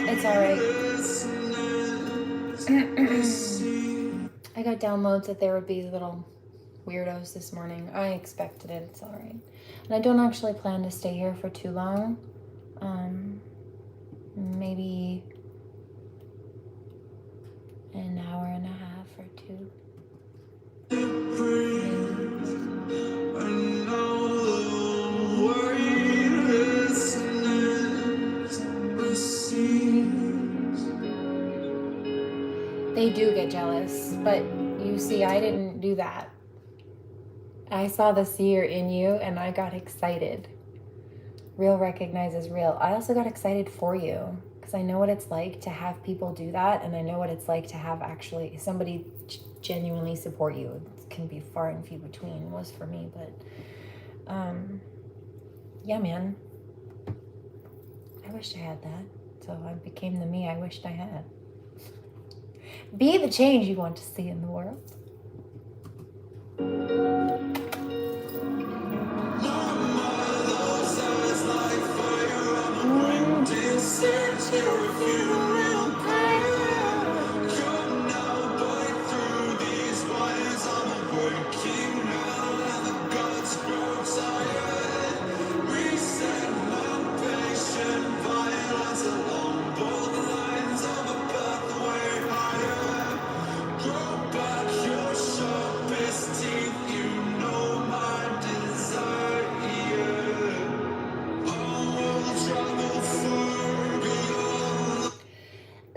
It's alright. I got downloads that there would be little weirdos this morning. I expected it. It's alright. And I don't actually plan to stay here for too long. Maybe an hour and a half or two. They do get jealous, but you see, I didn't do that. I saw the seer in you and I got excited. Real recognizes real. I also got excited for you because I know what it's like to have people do that, and I know what it's like to have actually somebody genuinely support you. It can be far and few between. It was for me, but yeah, man. I wished I had that. So I became the me I wished I had. Be the change you want to see in the world.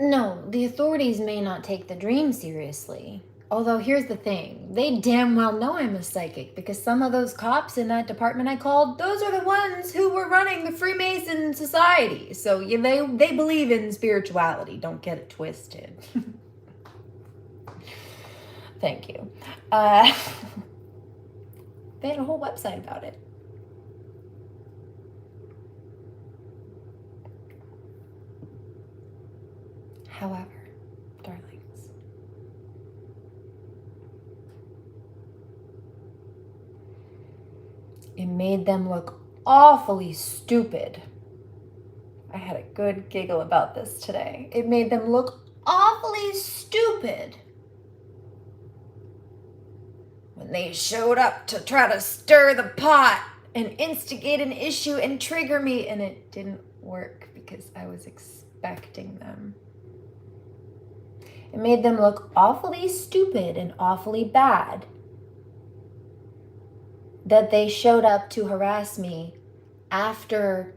No, the authorities may not take the dream seriously. Although here's the thing, they damn well know I'm a psychic because some of those cops in that department I called, those are the ones who were running the Freemason Society. So they believe in spirituality. Don't get it twisted. Thank you. They had a whole website about it. However, darlings, it made them look awfully stupid. I had a good giggle about this today. It made them look awfully stupid when they showed up to try to stir the pot and instigate an issue and trigger me, and it didn't work because I was expecting them. It made them look awfully stupid and awfully bad that they showed up to harass me after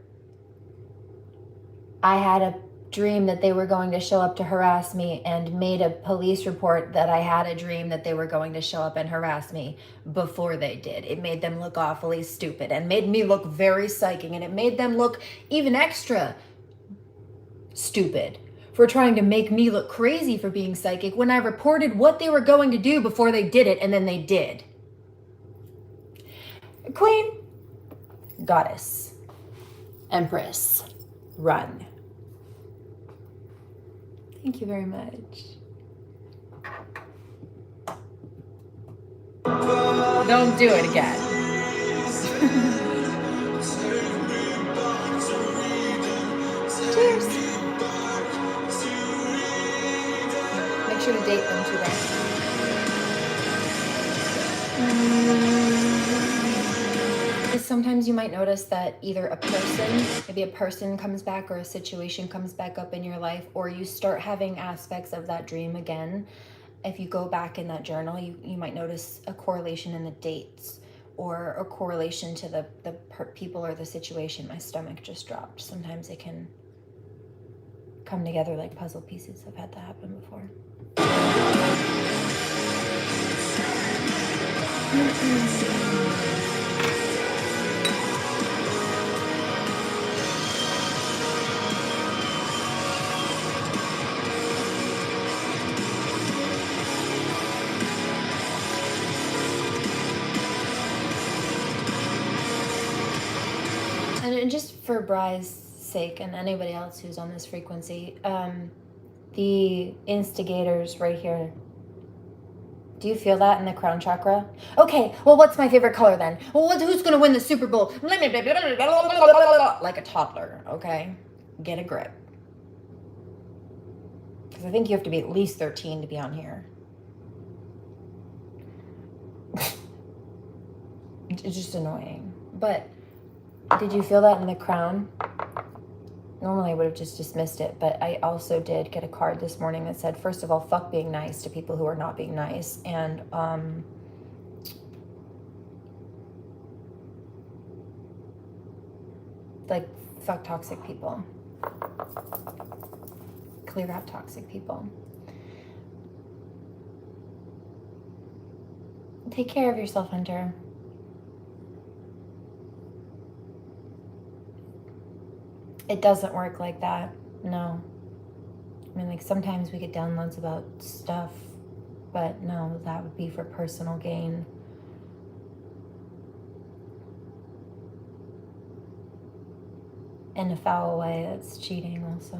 I had a dream that they were going to show up to harass me and made a police report that I had a dream that they were going to show up and harass me before they did. It made them look awfully stupid and made me look very psychic, and it made them look even extra stupid for trying to make me look crazy for being psychic when I reported what they were going to do before they did it, and then they did. Queen, goddess, empress, run. Thank you very much. Don't do it again. Cheers. Make sure to date them too, guys. Sometimes you might notice that either maybe a person comes back or a situation comes back up in your life, or you start having aspects of that dream again. If you go back in that journal, you might notice a correlation in the dates or a correlation to the people or the situation. My stomach just dropped. Sometimes it can come together like puzzle pieces. I've had that happen before. And just for Bry's sake and anybody else who's on this frequency, the instigators right here, do you feel that in the crown chakra? Okay, well, what's my favorite color then? Well, who's going to win the Super Bowl? Like a toddler, okay? Get a grip. Because I think you have to be at least 13 to be on here. It's just annoying. But did you feel that in the crown? Normally I would have just dismissed it, but I also did get a card this morning that said, first of all, fuck being nice to people who are not being nice. And like, fuck toxic people. Clear out toxic people. Take care of yourself, Hunter. It doesn't work like that. No. I mean, like, sometimes we get downloads about stuff, but no, that would be for personal gain. In a foul way, that's cheating also.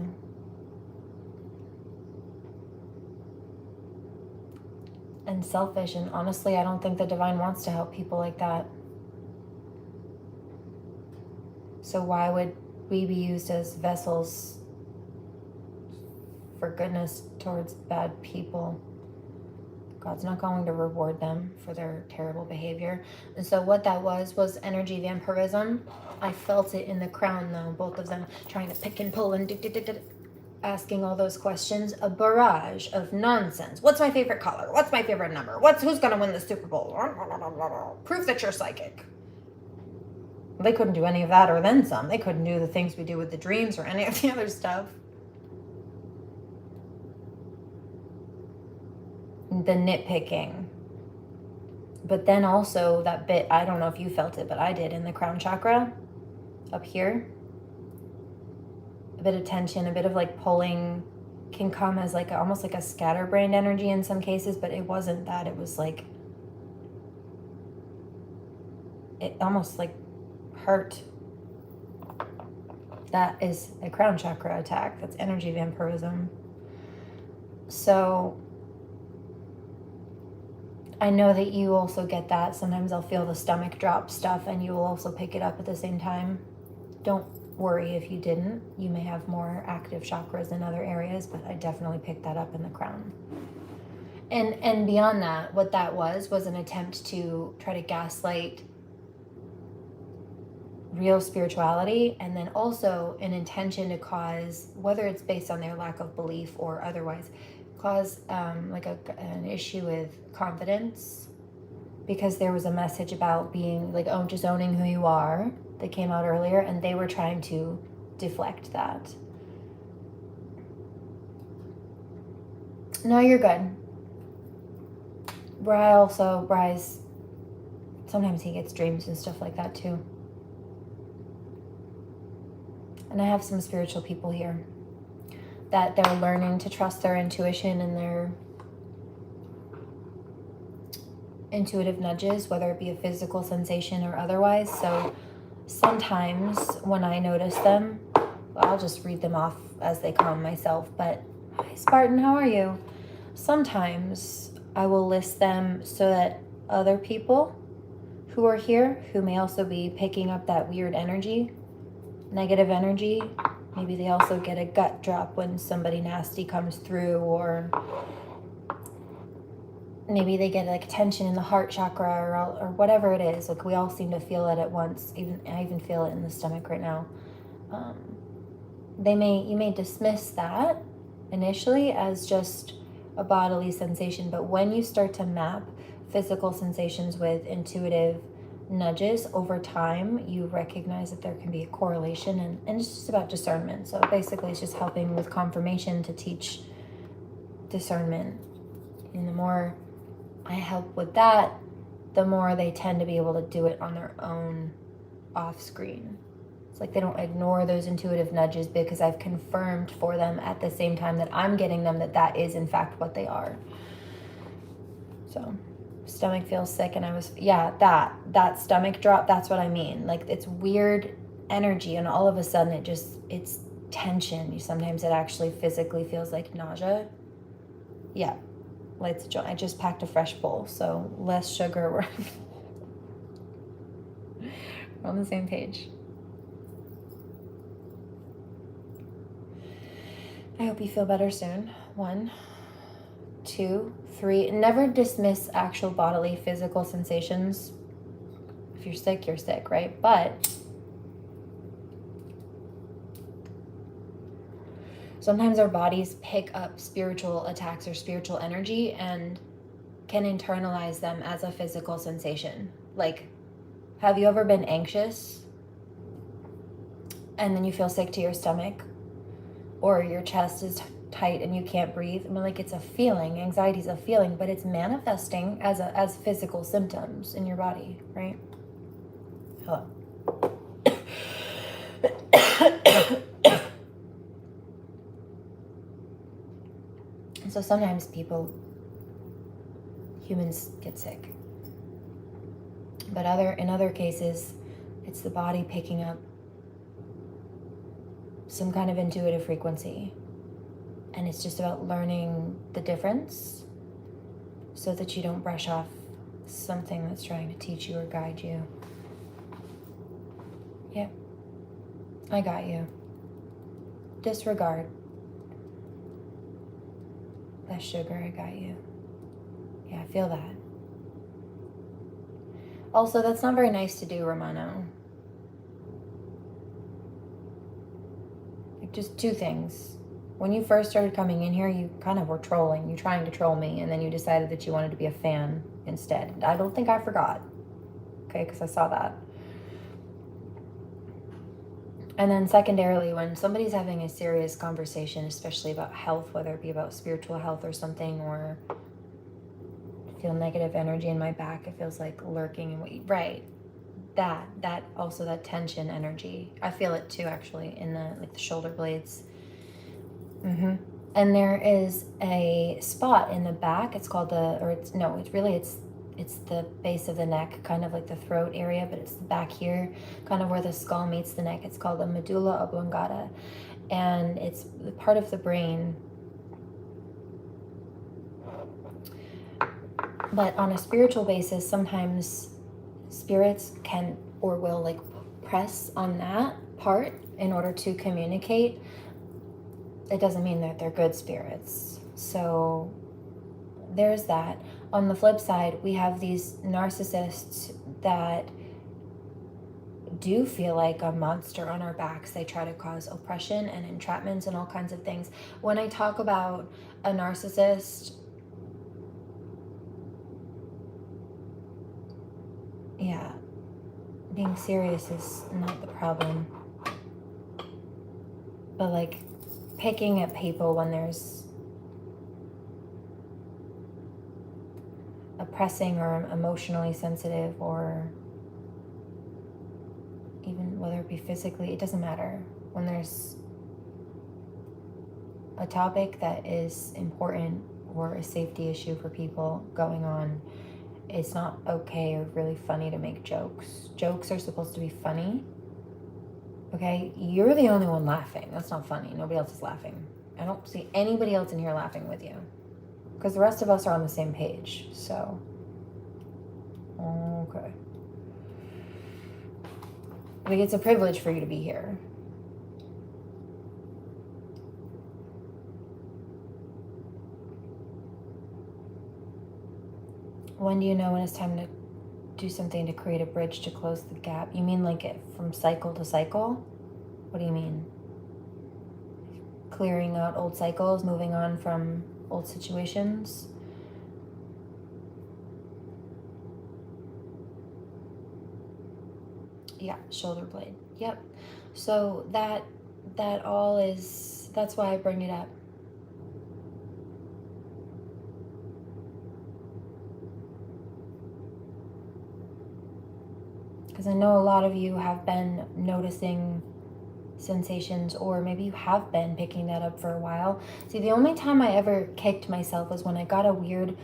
And selfish, and honestly, I don't think the divine wants to help people like that. So why would we be used as vessels for goodness towards bad people? God's not going to reward them for their terrible behavior. And so what that was energy vampirism. I felt it in the crown though, both of them trying to pick and pull and asking all those questions. A barrage of nonsense. What's my favorite color? What's my favorite number? Who's gonna win the Super Bowl? Prove that you're psychic. They couldn't do any of that or then some. They couldn't do the things we do with the dreams or any of the other stuff. The nitpicking. But then also that bit, I don't know if you felt it, but I did, in the crown chakra up here. A bit of tension, a bit of like pulling can come as like almost like a scatterbrained energy in some cases, but it wasn't that. It was like, it almost like hurt. That is a crown chakra attack. That's energy vampirism. So I know that you also get that. Sometimes I'll feel the stomach drop stuff and you will also pick it up at the same time. Don't worry if you didn't. You may have more active chakras in other areas, but I definitely picked that up in the crown. And beyond that, what that was an attempt to try to gaslight real spirituality, and then also an intention to cause, whether it's based on their lack of belief or otherwise, cause like an issue with confidence, because there was a message about being like, just owning who you are that came out earlier, and they were trying to deflect that. No, you're good. Bry's, sometimes he gets dreams and stuff like that too. And I have some spiritual people here that they're learning to trust their intuition and their intuitive nudges, whether it be a physical sensation or otherwise. So sometimes when I notice them, I'll just read them off as they come myself. But, hi Spartan, how are you? Sometimes I will list them so that other people who are here, who may also be picking up that weird energy, negative energy, maybe they also get a gut drop when somebody nasty comes through, or maybe they get like tension in the heart chakra or whatever it is. Like, we all seem to feel it at once. I even feel it in the stomach right now. You may dismiss that initially as just a bodily sensation, but when you start to map physical sensations with intuitive nudges over time, you recognize that there can be a correlation, and it's just about discernment. So basically it's just helping with confirmation to teach discernment. And the more I help with that, the more they tend to be able to do it on their own off screen. It's like they don't ignore those intuitive nudges because I've confirmed for them at the same time that I'm getting them that is in fact what they are. So stomach feels sick, and that stomach drop, that's what I mean. Like, it's weird energy, and all of a sudden it's tension. Sometimes it actually physically feels like nausea. Yeah, lights joint. I just packed a fresh bowl, so less sugar. We're on the same page. I hope you feel better soon. 1, 2, 3. Never dismiss actual bodily physical sensations. If you're sick, you're sick, right? But sometimes our bodies pick up spiritual attacks or spiritual energy and can internalize them as a physical sensation. Like, have you ever been anxious and then you feel sick to your stomach, or your chest is tight and you can't breathe? I mean, like, it's a feeling. Anxiety is a feeling, but it's manifesting as physical symptoms in your body, right? Hello. So sometimes humans get sick, but in other cases, it's the body picking up some kind of intuitive frequency, and it's just about learning the difference so that you don't brush off something that's trying to teach you or guide you. Yep, I got you. Disregard that sugar, I got you. Yeah, I feel that. Also, that's not very nice to do, Romano. Like, just 2 things. When you first started coming in here, you kind of were trolling. You trying to troll me, and then you decided that you wanted to be a fan instead. I don't think I forgot. Okay, because I saw that. And then secondarily, when somebody's having a serious conversation, especially about health, whether it be about spiritual health or something, or I feel negative energy in my back, it feels like lurking and right. That also, that tension energy. I feel it too, actually, in the shoulder blades. And there is a spot in the back. It's called it's the base of the neck, kind of like the throat area, but it's the back here, kind of where the skull meets the neck. It's called the medulla oblongata, and it's part of the brain. But on a spiritual basis, sometimes spirits can or will like press on that part in order to communicate. It doesn't mean that they're good spirits. So there's that. On the flip side, we have these narcissists that do feel like a monster on our backs. They try to cause oppression and entrapments and all kinds of things. When I talk about a narcissist, yeah, being serious is not the problem. But like picking at people when there's oppressing or emotionally sensitive, or even whether it be physically, it doesn't matter. When there's a topic that is important or a safety issue for people going on, it's not okay or really funny to make jokes. Jokes are supposed to be funny. Okay? You're the only one laughing. That's not funny. Nobody else is laughing. I don't see anybody else in here laughing with you, because the rest of us are on the same page. So, okay. Like, it's a privilege for you to be here. When do you know when it's time to do something to create a bridge to close the gap? You mean like it from cycle to cycle? What do you mean? Clearing out old cycles, moving on from old situations? Yeah, shoulder blade. Yep. So that all is, that's why I bring it up. Because I know a lot of you have been noticing sensations, or maybe you have been picking that up for a while. See, the only time I ever kicked myself was when I got a weird,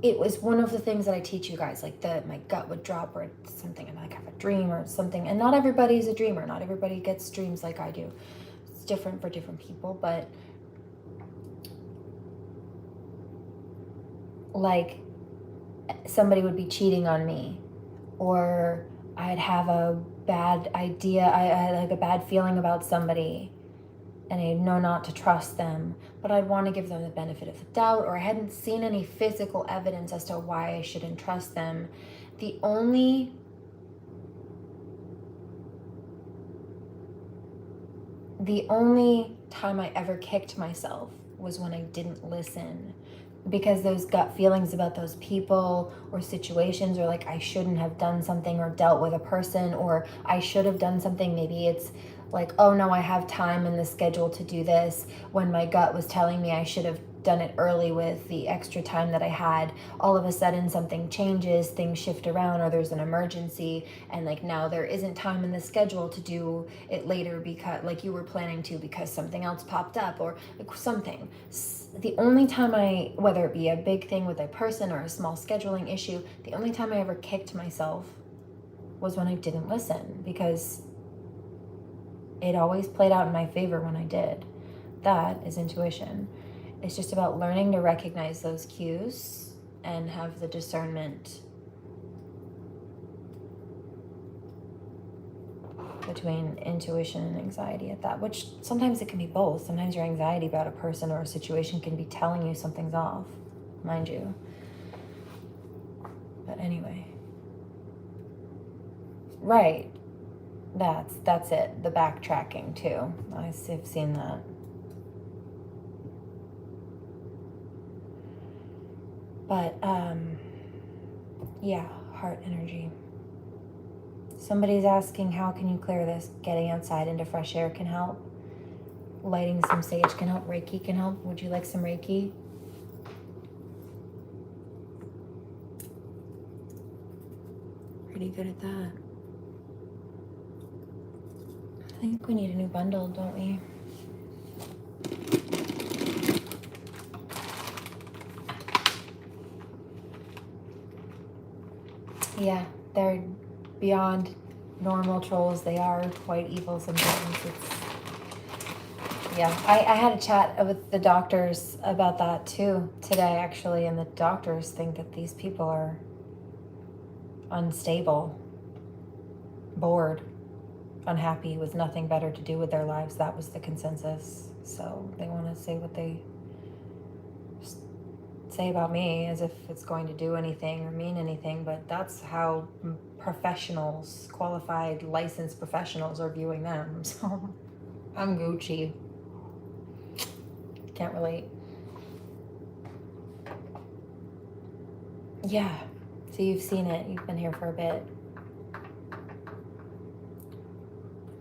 it was one of the things that I teach you guys, like my gut would drop, or something, and I have a dream or something. And not everybody's a dreamer. Not everybody gets dreams like I do. It's different for different people, but like somebody would be cheating on me, or I'd have a bad idea, I had like a bad feeling about somebody, and I know not to trust them, but I'd want to give them the benefit of the doubt, or I hadn't seen any physical evidence as to why I shouldn't trust them. The only time I ever kicked myself was when I didn't listen, because those gut feelings about those people or situations, or like I shouldn't have done something or dealt with a person, or I should have done something. Maybe it's like, oh no, I have time in the schedule to do this, when my gut was telling me I should have done it early with the extra time that I had. All of a sudden something changes, things shift around, or there's an emergency, and like now there isn't time in the schedule to do it later because like you were planning to, because something else popped up or like something. The only time whether it be a big thing with a person or a small scheduling issue, the only time I ever kicked myself was when I didn't listen, because it always played out in my favor when I did. That is intuition. It's just about learning to recognize those cues and have the discernment between intuition and anxiety at that, which sometimes it can be both. Sometimes your anxiety about a person or a situation can be telling you something's off, mind you. But anyway. Right. That's it. The backtracking too. I've seen that. But yeah, heart energy. Somebody's asking, how can you clear this? Getting outside into fresh air can help. Lighting some sage can help. Reiki can help. Would you like some Reiki? Pretty good at that. I think we need a new bundle, don't we? Yeah, they're beyond normal trolls. They are quite evil sometimes. Yeah, I had a chat with the doctors about that too today, actually, and the doctors think that these people are unstable, bored, unhappy, with nothing better to do with their lives. That was the consensus. So they want to say what they say about me as if it's going to do anything or mean anything, but that's how professionals, qualified, licensed professionals, are viewing them. So I'm Gucci. Can't relate. Yeah, so you've seen it. You've been here for a bit.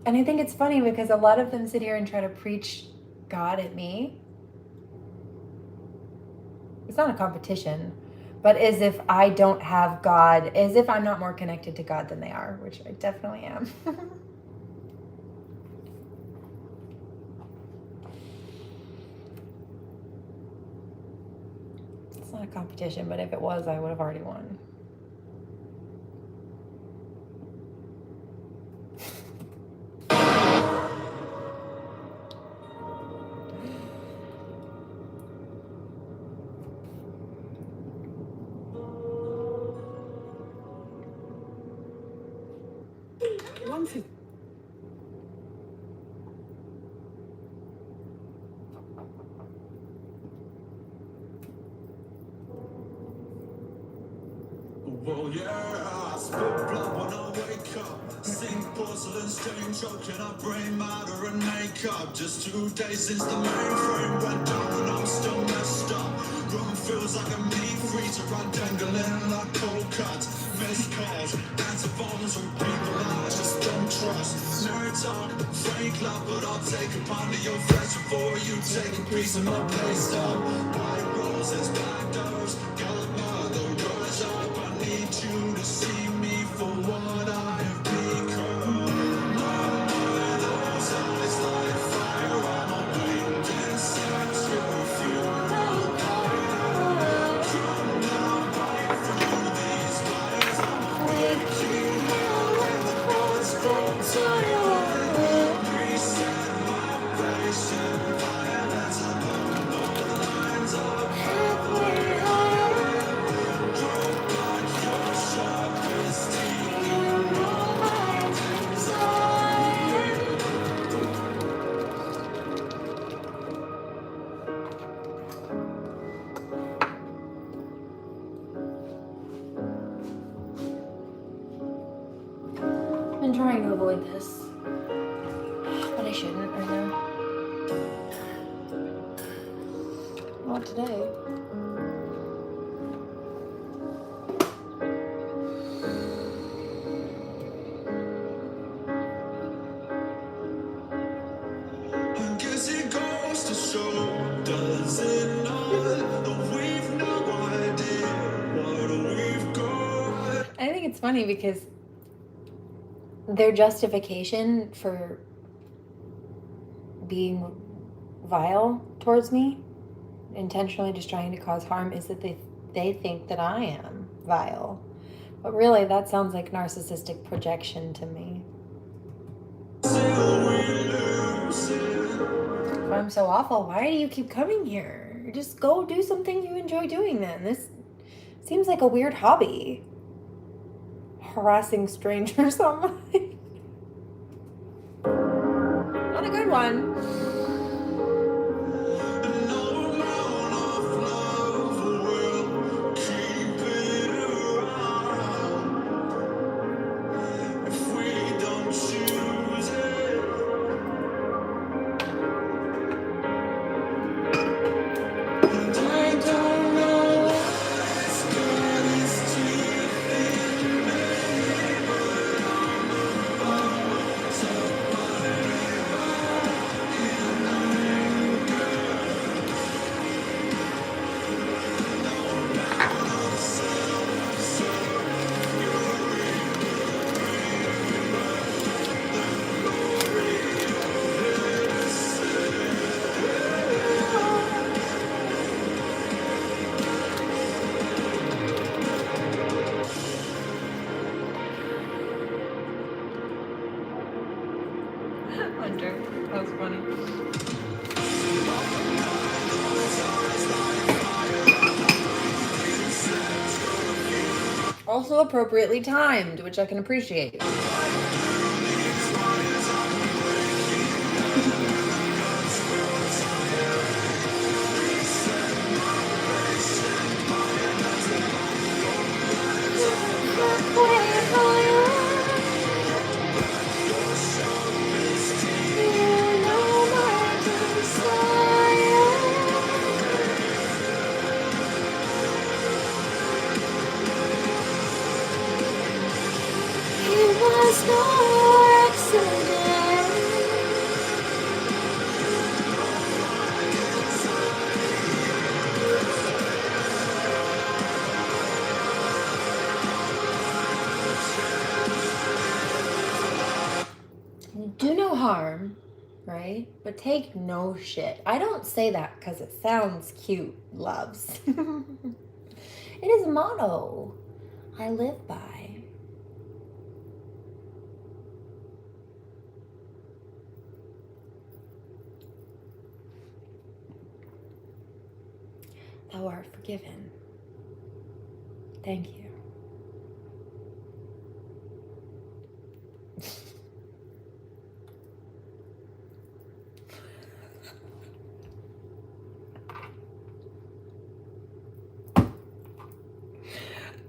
And I think it's funny because a lot of them sit here and try to preach God at me. It's not a competition, but as if I don't have God, as if I'm not more connected to God than they are, which I definitely am. It's not a competition, but if it was, I would have already won. Well, yeah, I spit blood when I wake up. Sing porcelain stain, choking up brain matter and makeup. Just 2 days since the mainframe went down and I'm still messed up. Room feels like a meat freezer, I'm dangling like cold cuts. Missed calls, answer phones from people I just don't trust. Nerd talk, fake love, but I'll take a pound of your flesh before you take a piece of my play stuff. White roses, black doors, colored mother, rise up. I need you to see me for what I have become. Those eyes like fire, I'm awaiting sex with you. Come now, bite through these wires. I'm waking up when the bullets go to your head. Reset my patient violence. I don't know the lines up halfway higher. Drop like your sharpest teeth. You know trying to avoid this, but I shouldn't right now. Not today. I guess it goes to show, does it not? That we've no idea what we've got. I think it's funny because their justification for being vile towards me, intentionally just trying to cause harm, is that they think that I am vile. But really, that sounds like narcissistic projection to me. If I'm so awful, why do you keep coming here? Just go do something you enjoy doing then. This seems like a weird hobby. Harassing strangers online. Not a good one. Hunter, that was funny. Also appropriately timed, which I can appreciate. Do no harm, right? But take no shit. I don't say that because it sounds cute, loves. It is a motto I live by. Thou art forgiven. Thank you.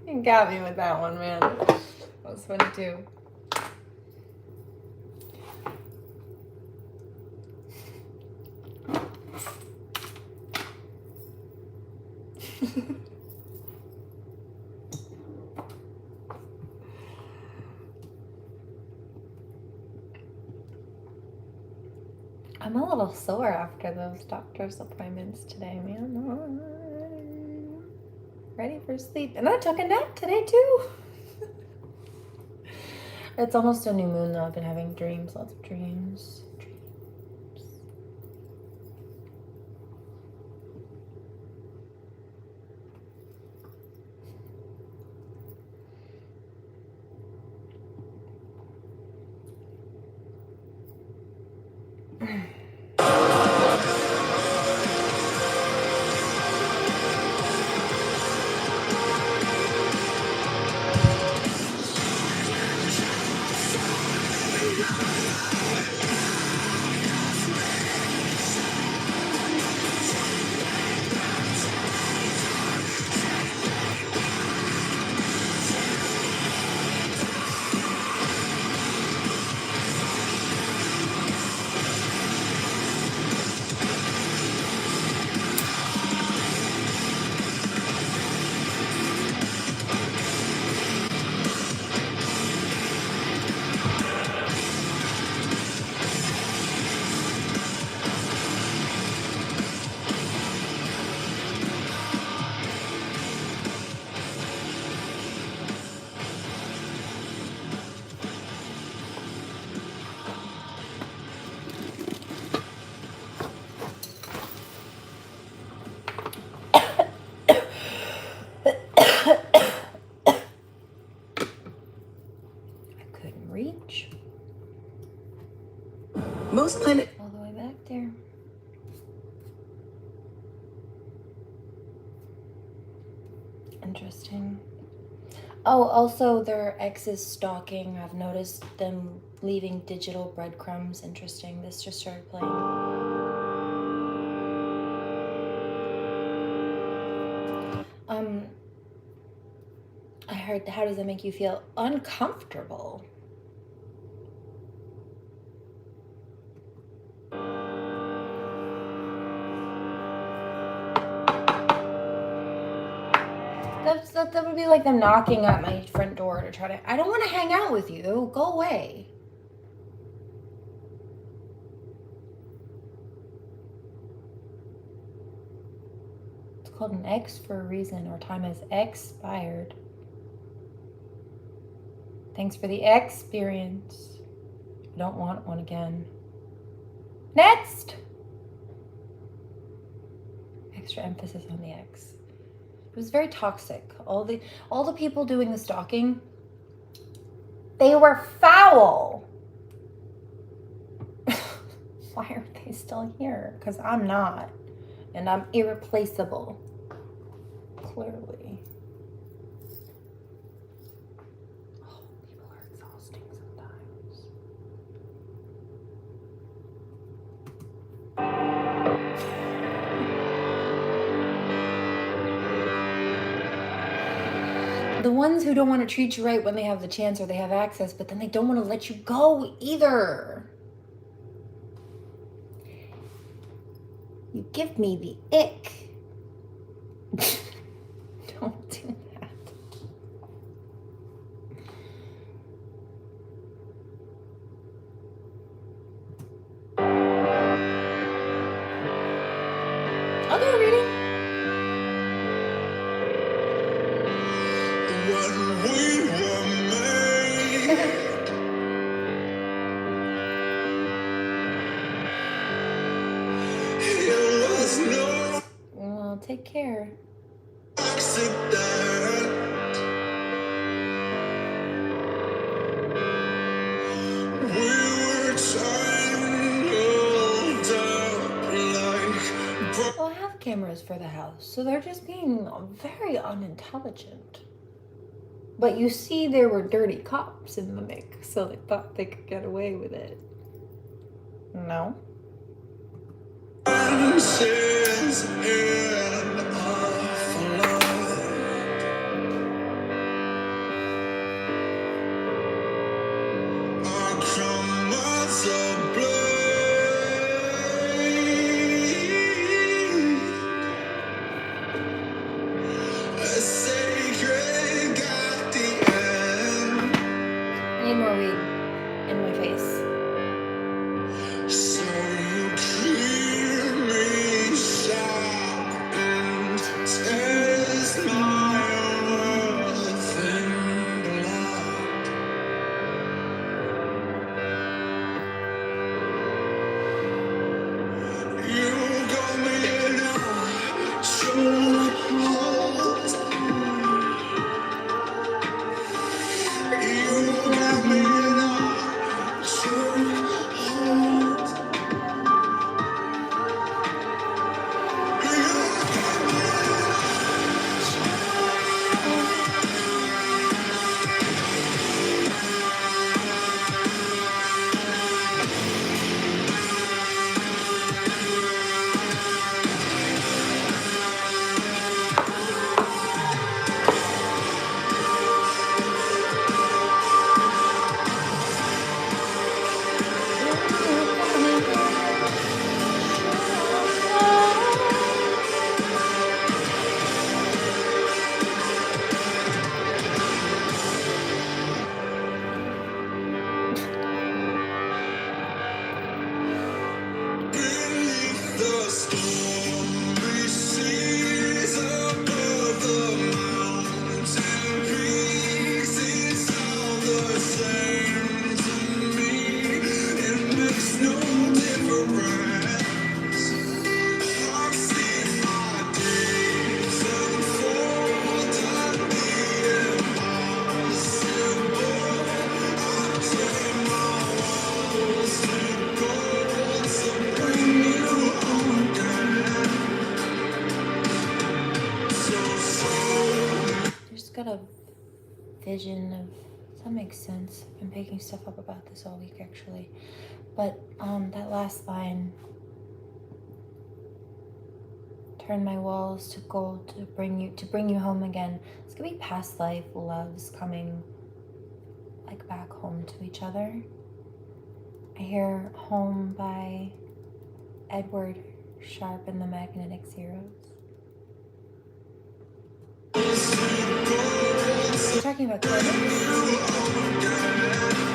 You got me with that one, man. That was funny too. I'm a little sore after those doctor's appointments today, man. Ready for sleep. And I took a nap today too. It's almost a new moon though. I've been having dreams, lots of dreams. Interesting. Oh, also their ex is stalking. I've noticed them leaving digital breadcrumbs. Interesting. This just started playing. I heard, how does it make you feel? Uncomfortable. That would be like them knocking at my front door to try to, I don't want to hang out with you. Go away. It's called an X for a reason, or time has expired. Thanks for the experience. I don't want one again. Next! Extra emphasis on the X. It was very toxic. All the people doing the stalking, they were foul. Why are they still here? Because I'm not. And I'm irreplaceable. Clearly. Oh, people are exhausting sometimes. The ones who don't want to treat you right when they have the chance or they have access, but then they don't want to let you go either. You give me the ick. Don't do that. I'll do a reading. When we were made, it was no Well, take care. accident. We were tangled up like Well, I have cameras for the house, so they're just being very unintelligent. But you see, there were dirty cops in the mix, so they thought they could get away with it. No. branches in a flood. Our commas of blood. A sacred guardian. I need more weed in my face. So you keep me sharp got a vision of, that makes sense. I've been picking stuff up about this all week actually. But that last line, turn my walls to gold to bring you home again. It's gonna be past life loves coming like back home to each other. I hear Home by Edward Sharpe and the Magnetic Zeros. You're talking about clothing?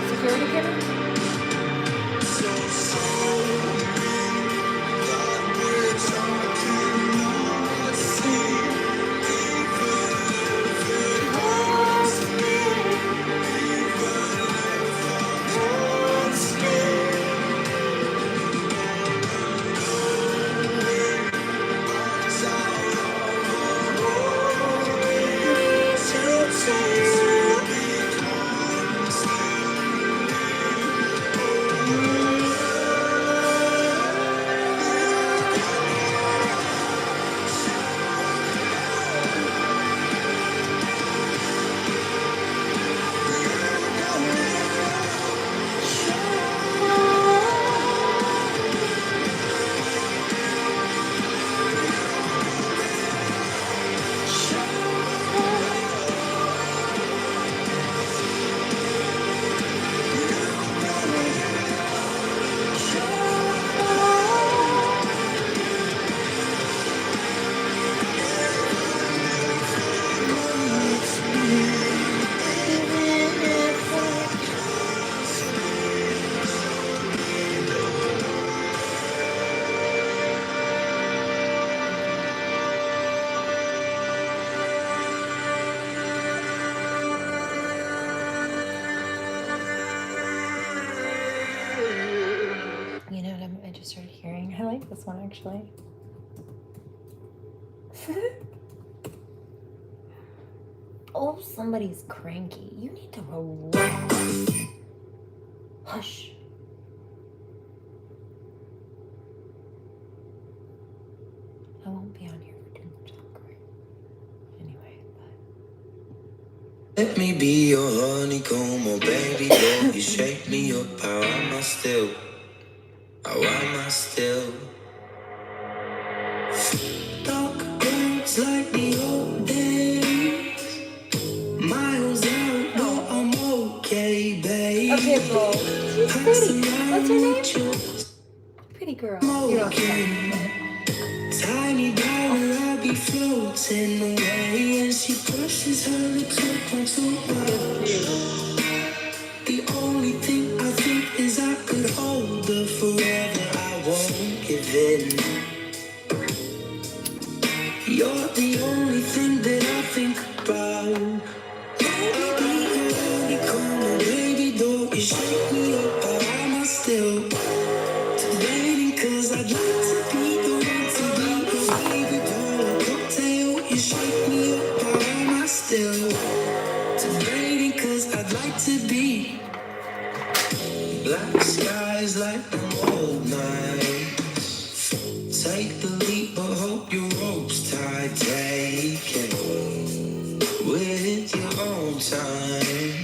Security cameras? You know what I just started hearing? I like this one actually. Oh, somebody's cranky. You need to relax. Hush. I won't be on here for too much longer. Anyway, but Let me be your honeycomb, oh baby, don't you shake me up. How am I still? How am I still? Dark roads like the old days. Miles out, but I'm okay, babe. okay, bro. She's pretty. What's her name? Pretty girl. You don't know. Tiny dollar, I'll be floating away, and she pushes her lips up onto mine. The only thing I think is I could hold her forever. I won't give in. You're the only thing that I think about. Baby, be your honeycomb, oh baby, don't you shake me up. How am I still waiting? 'Cause I'd like to be the one to be your baby doll. Cocktail, you shake me up. How am I still waiting? 'Cause I'd like to be black skies like them old nights. Take the leap, but hope your rope's tight. Take it with your own time.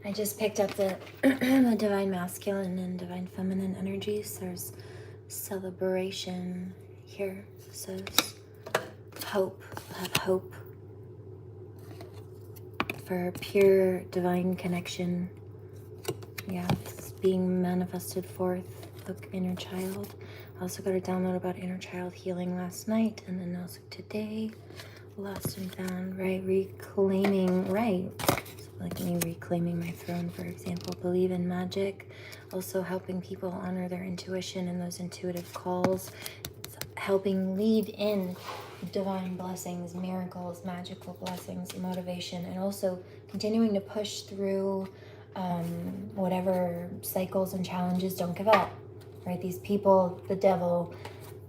I just picked up the the divine masculine and divine feminine energies. There's celebration here. It says hope. Have hope for pure divine connection. Yeah, it's being manifested forth. Book Inner Child. I also got a download about inner child healing last night, and then also today, lost and found. Right, reclaiming. Right. Like me reclaiming my throne, for example. Believe in magic. Also helping people honor their intuition and those intuitive calls. It's helping lead in divine blessings, miracles, magical blessings, motivation, and also continuing to push through whatever cycles and challenges. Don't give up, right? These people, the devil,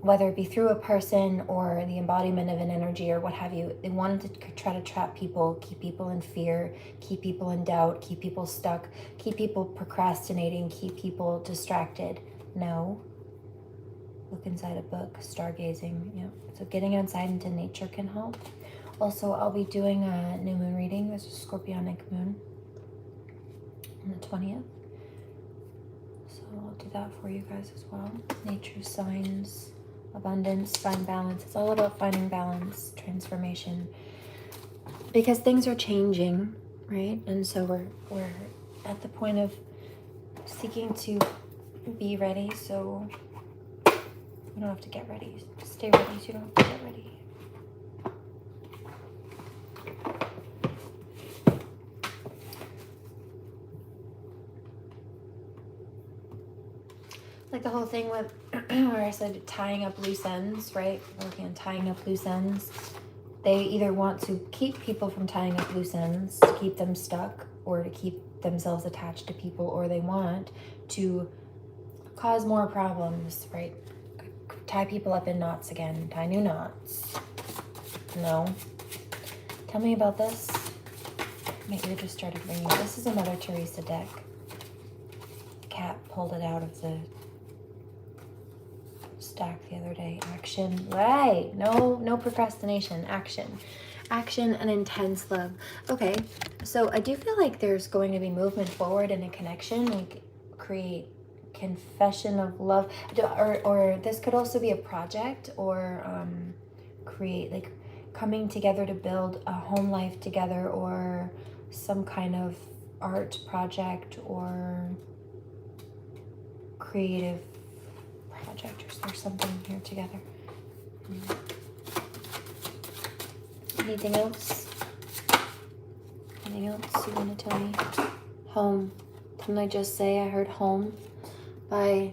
whether it be through a person or the embodiment of an energy or what have you, they wanted to try to trap people, keep people in fear, keep people in doubt, keep people stuck, keep people procrastinating, keep people distracted. No. Look look inside a book, stargazing. Yeah. So getting outside into nature can help. Also, I'll be doing a new moon reading. There's a scorpionic moon on the 20th. So I'll do that for you guys as well. Nature signs, abundance, find balance. It's all about finding balance, transformation. Because things are changing, right? And so we're at the point of seeking to be ready, so you don't have to get ready. Just stay ready so you don't have to get ready. Like the whole thing with where I said tying up loose ends, right? Working on tying up loose ends. They either want to keep people from tying up loose ends, to keep them stuck, or to keep themselves attached to people, or they want to cause more problems, right? Tie people up in knots again, tie new knots. No. Tell me about this. Maybe it just started ringing. This is a Mother Teresa deck. The cat pulled it out of the stack the other day. Action. Right. No procrastination. Action. Action and intense love. Okay. So I do feel like there's going to be movement forward in a connection, like create confession of love, or this could also be a project, or create like coming together to build a home life together, or some kind of art project or creative project, or there's something here together. Anything else? Anything else you want to tell me? Home. Didn't I just say I heard home by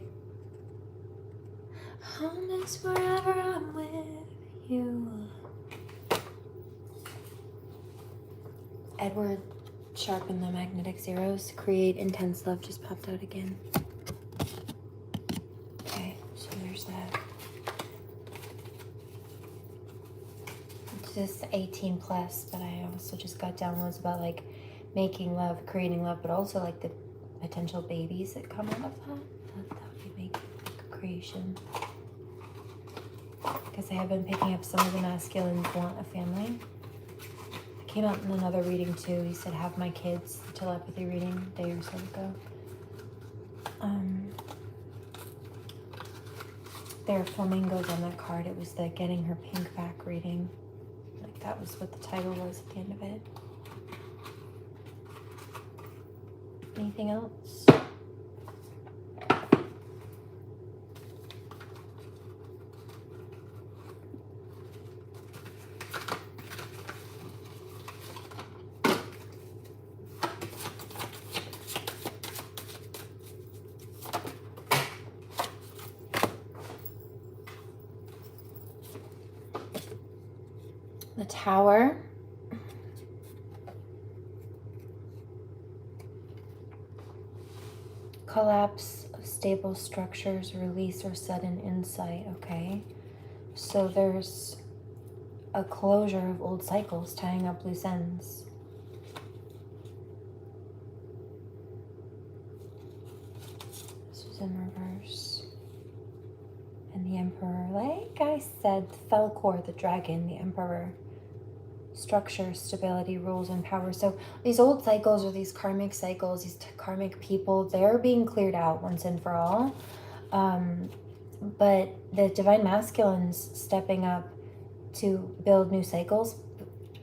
Home is wherever I'm with you. Edward Sharpen the Magnetic Zeros. Create intense love just popped out again. Okay, so there's that. It's just 18 plus, but I also just got downloads about like making love, creating love, but also like the potential babies that come out of that. That would be making like creation. Because I have been picking up some of the masculines want a family. It came out in another reading too. He said, have my kids, telepathy reading a day or so ago. There are flamingos on that card. It was the getting her pink back reading. Like that was what the title was at the end of it. Anything else? The Tower. Collapse of stable structures, release or sudden insight. Okay. So there's a closure of old cycles, tying up loose ends. This was in reverse. And the Emperor, like I said, Falcor, the dragon, the Emperor. Structure, stability, rules, and power. So these old cycles, or these karmic cycles, these karmic people, they're being cleared out once and for all. But the divine masculines stepping up to build new cycles,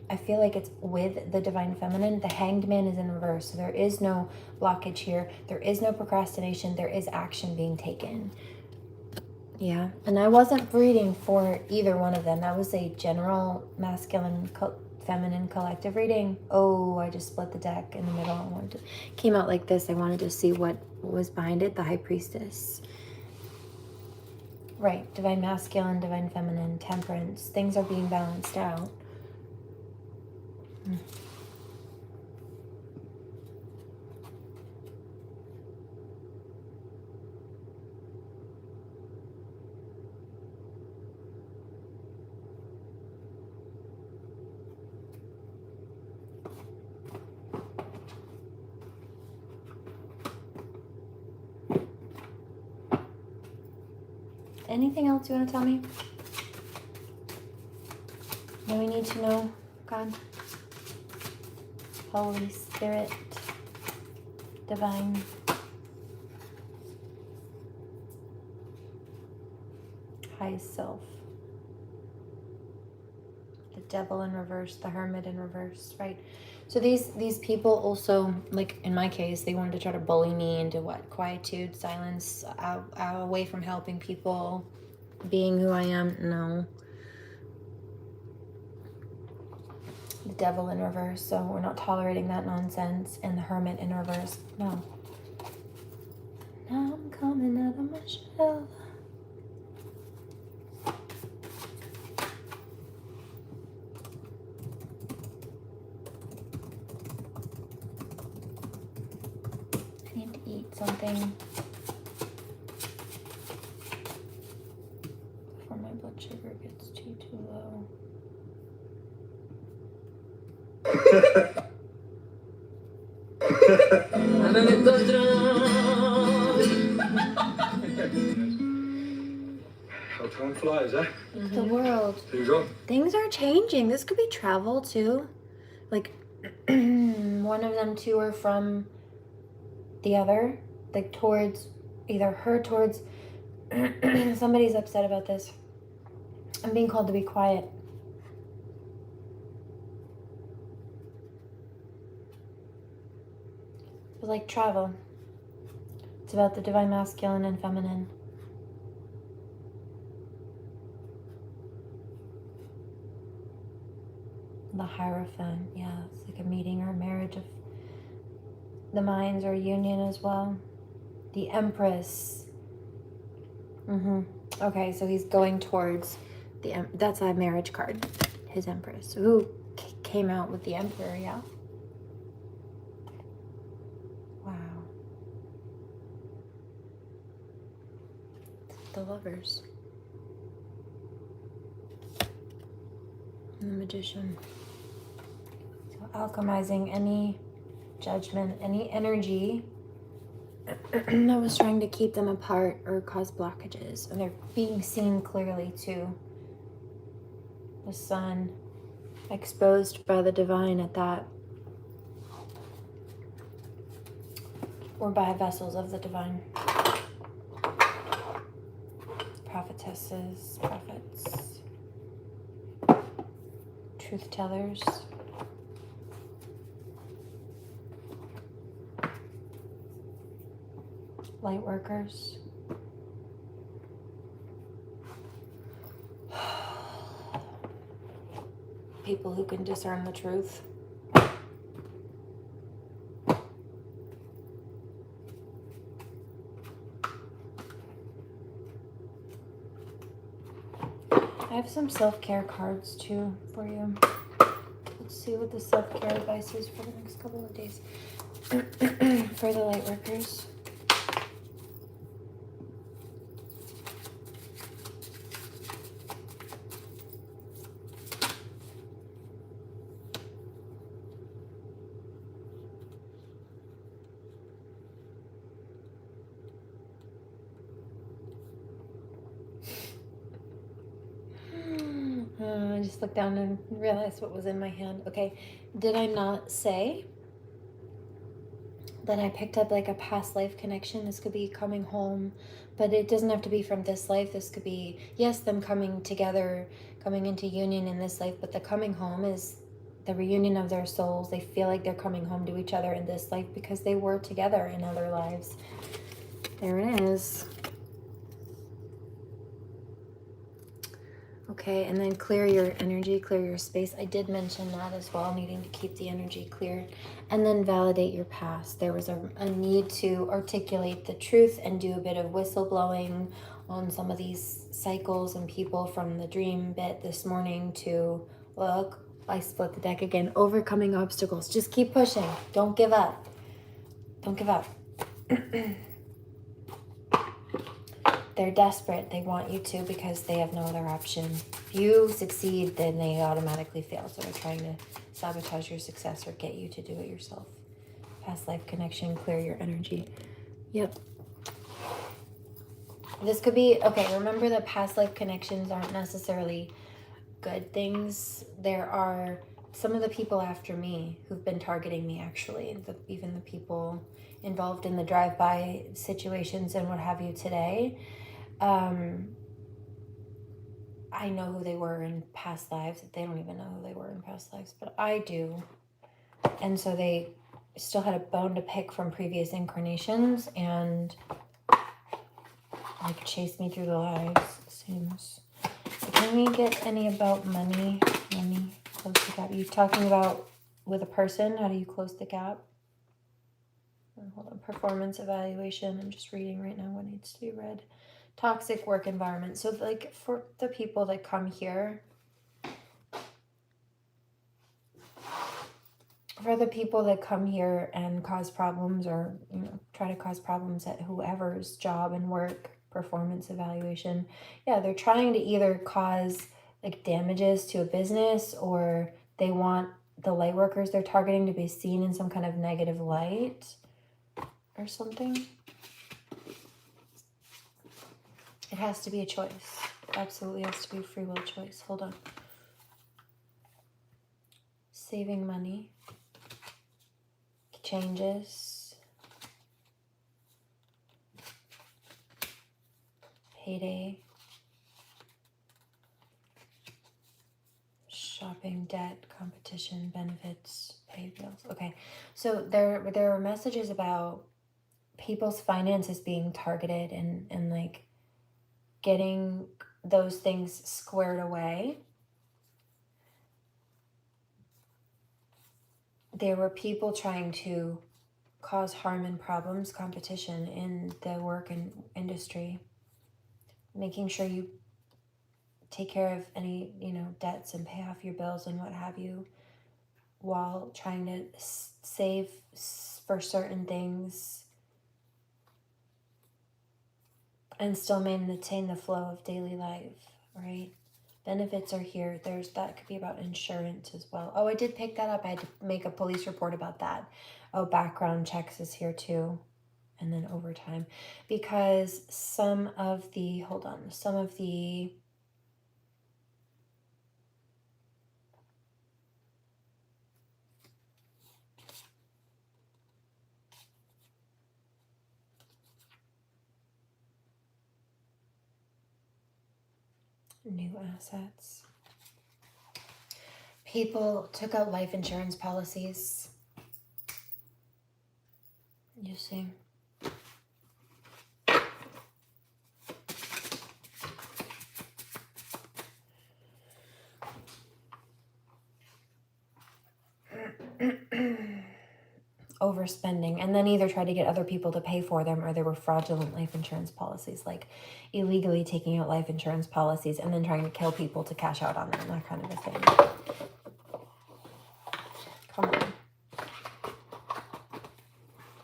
I feel like it's with the divine feminine. The Hanged Man is in reverse, so there is no blockage here. There is no procrastination. There is action being taken. Yeah, and I wasn't reading for either one of them. That was a general masculine, feminine collective reading. Oh, I just split the deck in the middle. I wanted to, came out like this. I wanted to see what was behind it. The High Priestess. Right, divine masculine, divine feminine, temperance. Things are being balanced out. Anything else you want to tell me? Do we need to know, God? Holy Spirit, divine. High self. The devil in reverse, the hermit in reverse, right? So these people also, like in my case, they wanted to try to bully me into what? Quietude, silence, away from helping people, being who I am. No. The devil in reverse, so we're not tolerating that nonsense. And the hermit in reverse, no. Now I'm coming out of my shell. I need to eat something before my blood sugar gets too low. How time flies, eh? The world. So you go. Things are changing. This could be travel too. Like one of them two are from the other, like towards either her towards somebody's upset about this. I'm being called to be quiet. It's like travel. It's about the divine masculine and feminine. The Hierophant, yeah, it's like a meeting or a marriage of the minds or a union as well. The Empress. Okay, so he's going towards the that's a marriage card. His Empress. Who came out with the Emperor? Yeah. Wow. The Lovers. And the Magician. So alchemizing any judgment, any energy that was trying to keep them apart or cause blockages. And they're being seen clearly too. The sun exposed by the divine at that. Or by vessels of the divine. Prophetesses, prophets, truth tellers. Light workers. People who can discern the truth. I have some self-care cards too for you. Let's see what the self-care advice is for the next couple of days. For the light workers. I just looked down and realized what was in my hand. Okay, did I not say that I picked up like a past life connection? This could be coming home, but it doesn't have to be from this life. This could be, yes, them coming together, coming into union in this life, but the coming home is the reunion of their souls. They feel like they're coming home to each other in this life because they were together in other lives. There it is. Okay, and then clear your energy, clear your space. I did mention that as well, needing to keep the energy cleared. And then validate your past. There was a need to articulate the truth and do a bit of whistleblowing on some of these cycles and people from the dream bit this morning to, look, I split the deck again, overcoming obstacles. Just keep pushing. Don't give up. Don't give up. They're desperate. They want you to because they have no other option. If you succeed, then they automatically fail. So they're trying to sabotage your success or get you to do it yourself. Past life connection, clear your energy. Yep. This could be, okay, remember that past life connections aren't necessarily good things. There are some of the people after me who've been targeting me, actually, even the people involved in the drive-by situations and what have you today. I know who they were in past lives. They don't even know who they were in past lives, but I do. And so they still had a bone to pick from previous incarnations and like chase me through the lives, it seems. Can we get any about money? Money, close the gap. You're talking about with a person, how do you close the gap? Hold on, performance evaluation. I'm just reading right now what needs to be read. Toxic work environment. So like for the people that come here, and cause problems or, you know, try to cause problems at whoever's job and work, performance evaluation. Yeah, they're trying to either cause like damages to a business, or they want the light workers they're targeting to be seen in some kind of negative light or something. It has to be a choice. Absolutely has to be a free will choice. Hold on. Saving money. Changes. Payday. Shopping, debt, competition, benefits, pay bills. Okay, so there are messages about people's finances being targeted and like getting those things squared away. There were people trying to cause harm and problems, competition in the work and industry, making sure you take care of any, you know, debts and pay off your bills and what have you, while trying to save for certain things and still maintain the flow of daily life, right? Benefits are here. That could be about insurance as well. Oh, I did pick that up. I had to make a police report about that. Oh, background checks is here too. And then overtime. Because some of the new assets. People took out life insurance policies. You see. Overspending, and then either try to get other people to pay for them, or there were fraudulent life insurance policies, like illegally taking out life insurance policies and then trying to kill people to cash out on them, that kind of a thing.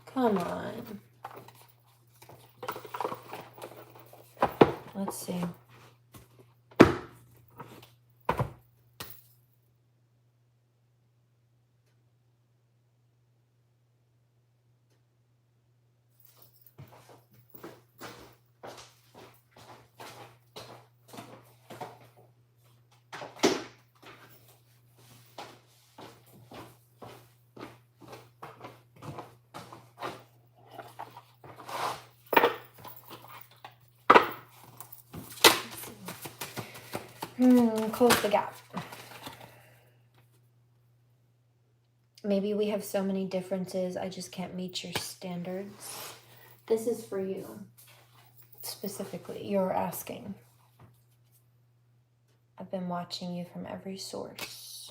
Come on. Let's see. Close the gap. Maybe we have so many differences, I just can't meet your standards. This is for you. Specifically, you're asking. I've been watching you from every source.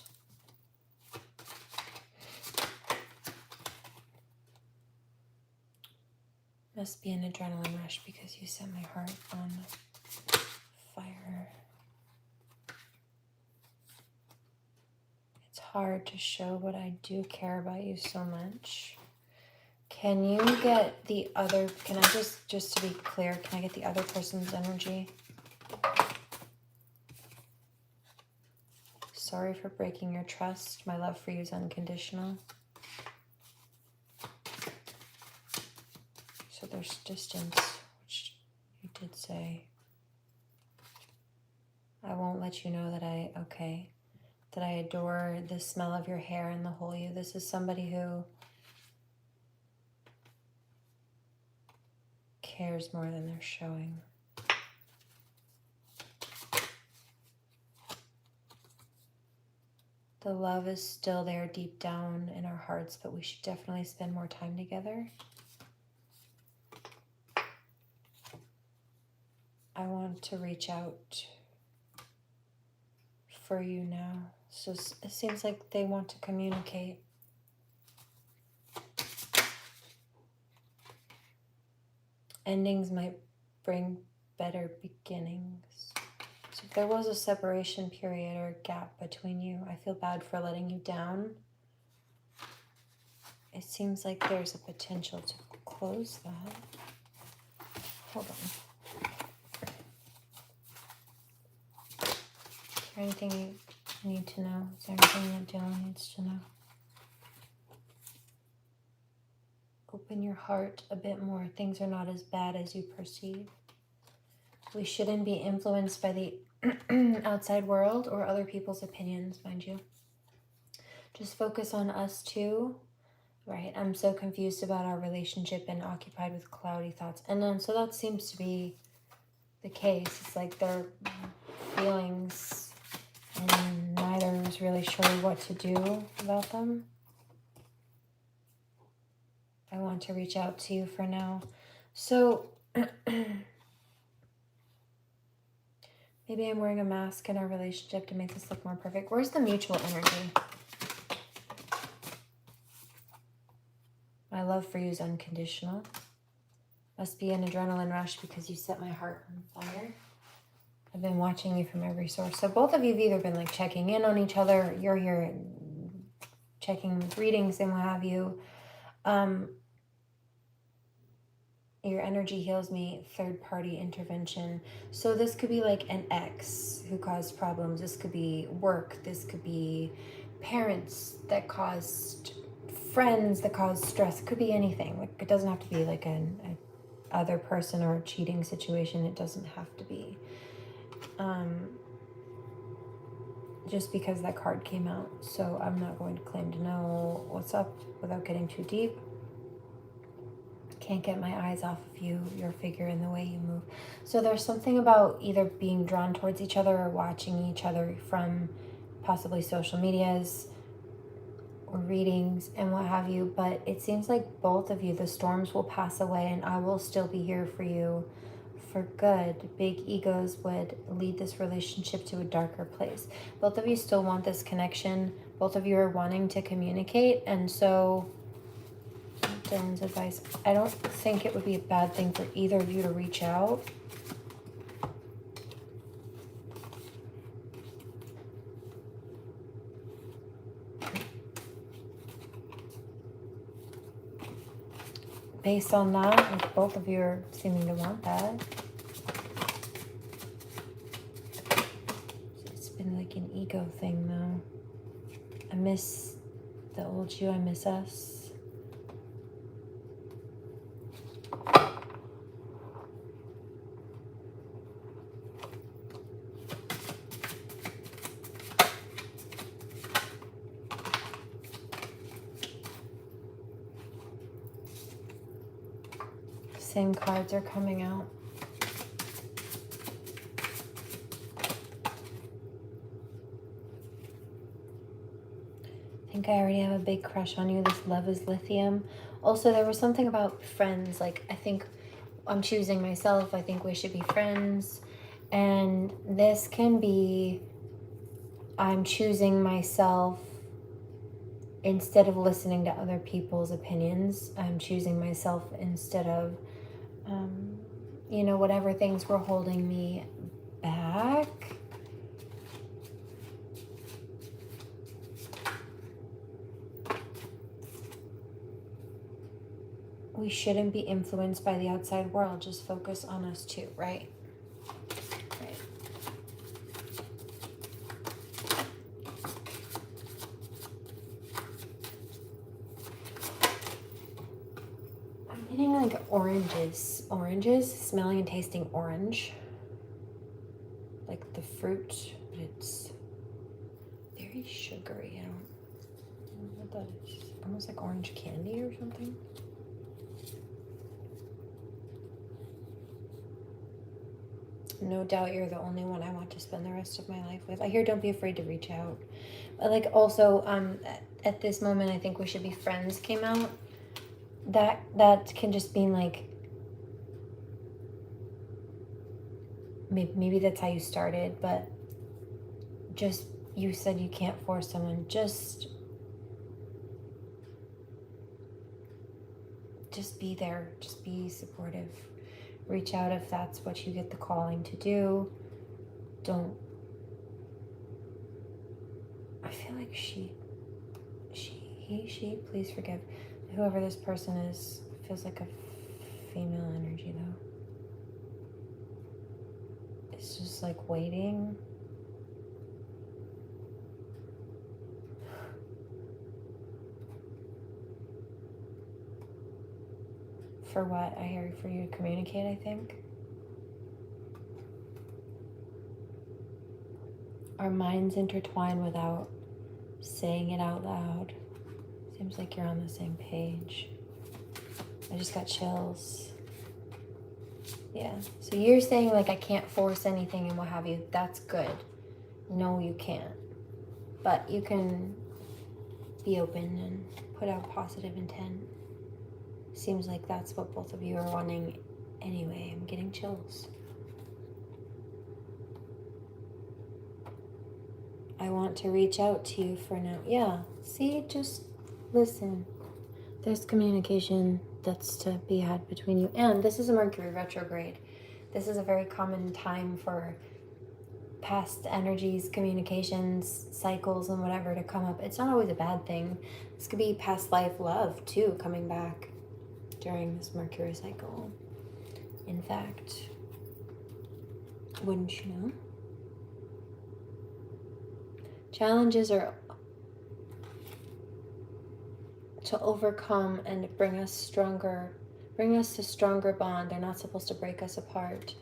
Must be an adrenaline rush because you set my heart on fire. It's hard to show, but I do care about you so much. Can you get the other, can I just to be clear, can I get the other person's energy? Sorry for breaking your trust. My love for you is unconditional. So there's distance, which you did say, I won't let you know that that I adore the smell of your hair and the whole you. This is somebody who cares more than they're showing. The love is still there deep down in our hearts, but we should definitely spend more time together. I want to reach out for you now. So it seems like they want to communicate. Endings might bring better beginnings. So if there was a separation period or gap between you, I feel bad for letting you down. It seems like there's a potential to close that. Hold on. Is there anything you need to know? Is there anything that Dylan needs to know? Open your heart a bit more. Things are not as bad as you perceive. We shouldn't be influenced by the outside world or other people's opinions, mind you. Just focus on us two. Right, I'm so confused about our relationship and occupied with cloudy thoughts. And then, so that seems to be the case. It's like their feelings and neither is really sure what to do about them. I want to reach out to you for now. So, maybe I'm wearing a mask in our relationship to make this look more perfect. Where's the mutual energy? My love for you is unconditional. Must be an adrenaline rush because you set my heart on fire. I've been watching you from every source. So both of you have either been like checking in on each other. You're here checking with readings and what have you. Your energy heals me, third party intervention. So this could be like an ex who caused problems. This could be work. This could be parents that caused friends that cause stress. It could be anything. Like it doesn't have to be like an other person or a cheating situation. It doesn't have to be. Just because that card came out. So I'm not going to claim to know what's up without getting too deep. Can't get my eyes off of you, your figure, and the way you move. So there's something about either being drawn towards each other or watching each other from possibly social medias or readings and what have you. But it seems like both of you, the storms will pass away and I will still be here for you for good. Big egos would lead this relationship to a darker place. Both of you still want this connection. Both of you are wanting to communicate. And so Dylan's advice, I don't think it would be a bad thing for either of you to reach out. Based on that, if both of you are seeming to want that. It's been like an ego thing though. I miss the old you, I miss us. Same cards are coming out. I think I already have a big crush on you. This love is lithium. Also, there was something about friends. Like, I think I'm choosing myself. I think we should be friends. And this can be, I'm choosing myself instead of listening to other people's opinions. I'm choosing myself instead of, you know, whatever things were holding me back. We shouldn't be influenced by the outside world. Just focus on us two, right? Right. I'm getting like oranges oranges, smelling and tasting orange. Like the fruit, but it's very sugary. I don't know what that is. Almost like orange candy or something. No doubt you're the only one I want to spend the rest of my life with. I hear don't be afraid to reach out. But like also, at this moment, I think we should be friends came out. That can just mean like, maybe that's how you started, but just, you said you can't force someone. Just be there. Just be supportive. Reach out if that's what you get the calling to do. Don't. I feel like she, please forgive. Whoever this person is feels like a female energy though. It's just like waiting. For what? I hear for you to communicate, I think. Our minds intertwine without saying it out loud. Seems like you're on the same page. I just got chills. Yeah. So you're saying like I can't force anything and what have you. That's good. No, you can't. But you can be open and put out positive intent. Seems like that's what both of you are wanting anyway. I'm getting chills. I want to reach out to you for now. Yeah, see, just listen. There's communication that's to be had between you. And this is a Mercury retrograde. This is a very common time for past energies, communications, cycles, and whatever to come up. It's not always a bad thing. This could be past life love, too, coming back during this Mercury cycle. In fact, wouldn't you know? Challenges are to overcome and bring us to stronger bond. They're not supposed to break us apart.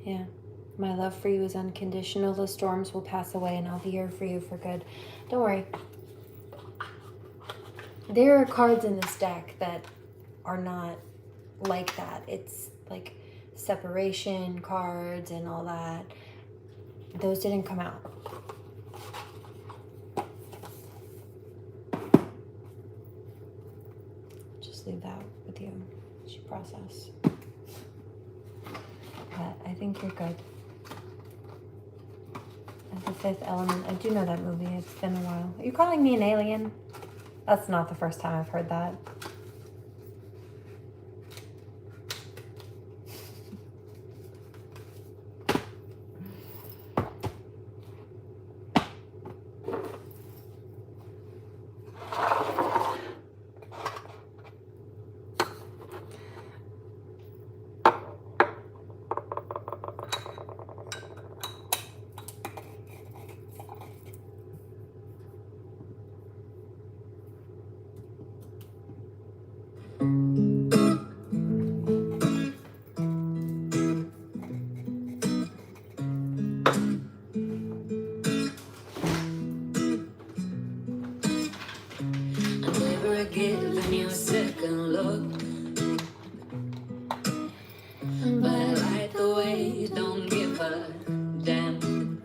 Yeah. My love for you is unconditional. The storms will pass away and I'll be here for you for good. Don't worry. There are cards in this deck that are not like that. It's like separation cards and all that. Those didn't come out. Just leave that with you as you process. But I think you're good. As the fifth element, I do know that movie. It's been a while. Are you calling me an alien? That's not the first time I've heard that. Giving you a second look, but I like the way you don't give a damn.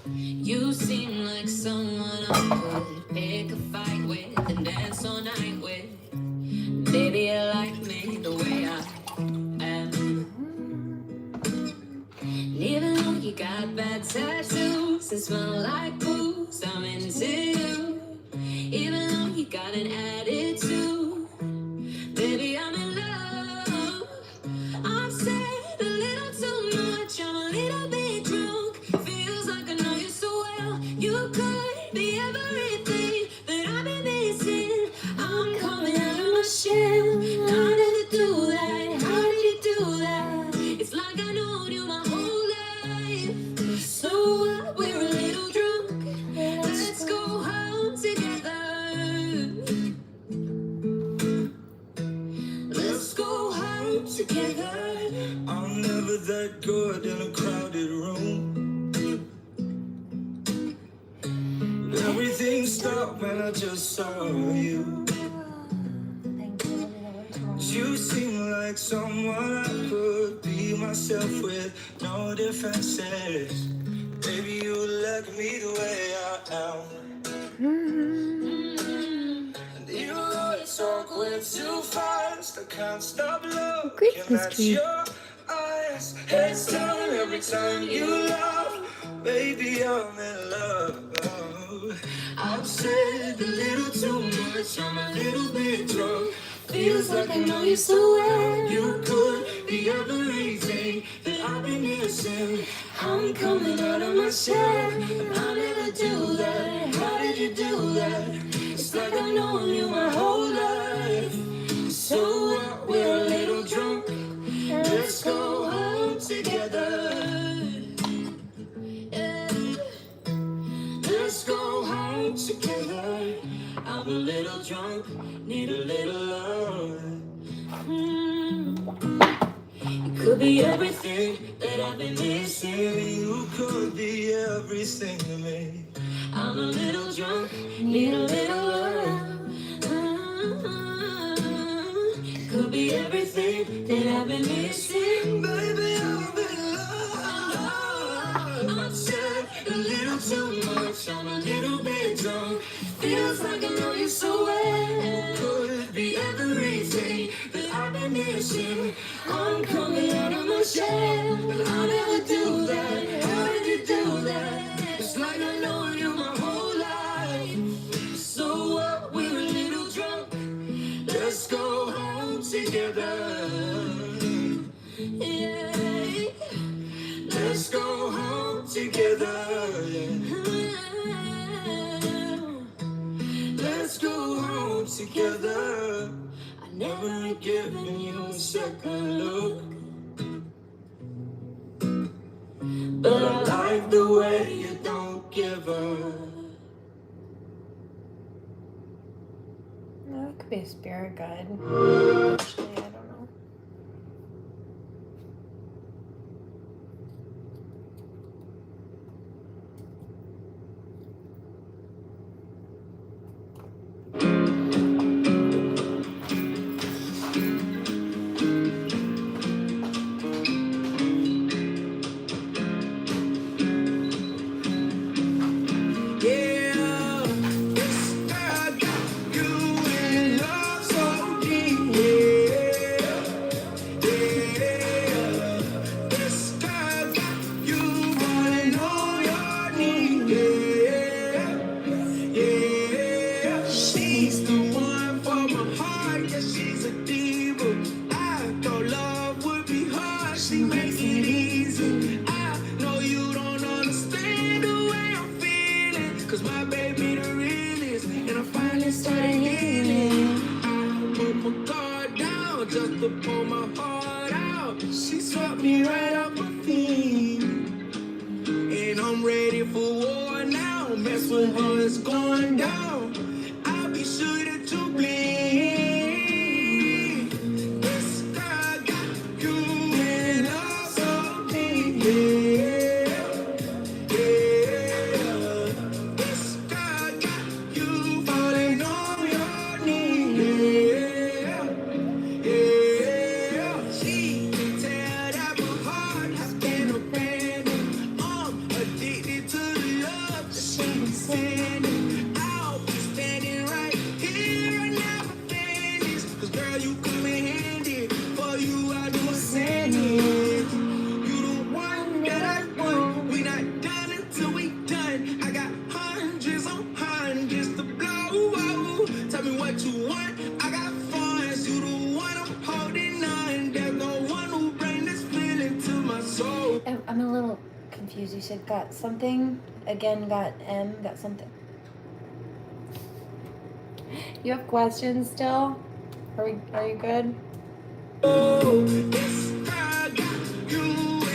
You seem like someone I could pick a fight with and dance all night with. Baby, you like me the way I am. Even though you got bad tattoos that smell like booze, I'm into you. Even though you got an attitude, baby, I'm in love. I've said a little too much, I'm a little bit drunk. Feels like I know you so well. You could be everything that I've been missing. I'm coming out of my shell. How did you do that? How did you do that? It's like I know you my whole life. So what? We're a little drunk. Let's go high. together. I'm never that good in a crowded room. Everything stopped when I just saw you. Thank you. You seem like someone I could be myself with, no defenses. Baby, you like me the way I am. And even though it's awkward too fast, I can't stop looking Christmas at tree. your eyes. Heads down every time you laugh. Baby, I'm in love. I've said a little too much, I'm a little bit drunk. Feels like I know you so well. You could be everything that I've been missing. I'm coming out of my shell. I never do that. How did you do that? It's like I've known you my whole life. So what? We're a little drunk. Let's go home together. Yeah. Let's go home together. I'm a little drunk, need a little love. It could be everything that I've been missing. You could be everything to me. I'm a little drunk, need a little love. It could be everything that I've been missing. Baby, I'm in love. I'm upset a little too much. I'm a little bit drunk. Feels like I know you so well. Could be everything That I've been missing. I'm coming out of my shell. I'll never do that. How did you do that? It's like I know you my whole life. So what? We're a little drunk. Let's go home together. Yeah. Let's go home together. Let's go home together. I never given you a second look, But I like the way you don't give up. That could be a spirit guide. Actually, I don't know. Yeah, this girl got you in love so deep. Yeah, this girl got you falling on your knees. Yeah, she's the one for my heart. Yeah, she's a diva. I thought love would be hard. She makes it easy. I know you don't understand the way I'm feeling. 'Cause my baby the realest, and I finally started healing. I put my guard down just to pull my heart out. She swept me right off my feet, and I'm ready for war now. Mess with her, it's going down. I'll be sure that you bleed. This girl got you in love so deep. Yeah. This girl got you falling on your knees. Yeah. She can tell that my heart has been abandoned. I'm addicted to the love that she was sending. I'll be standing right here and never finish. 'Cause girl, you come in handy. For you, I do a sandwich. You the one that I want. We not done until we done. I got hundreds on hundreds to blow. Tell me what you want. I got funds. You the one I'm holding on. There's no one who bring this feeling to my soul. I'm a little confused. You said got something, again got M, got something. You have questions still? Are you good? This girl got you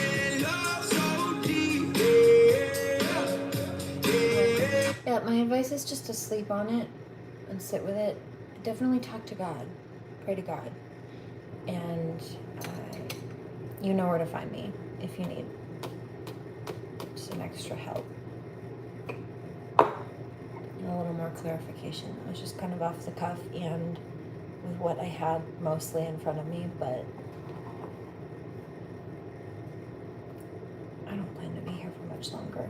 in love so deep. Yeah. Yeah, my advice is just to sleep on it and sit with it. Definitely talk to God. Pray to God. And you know where to find me if you need some extra help. And a little more clarification. I was just kind of off the cuff and with what I had mostly in front of me, but I don't plan to be here for much longer.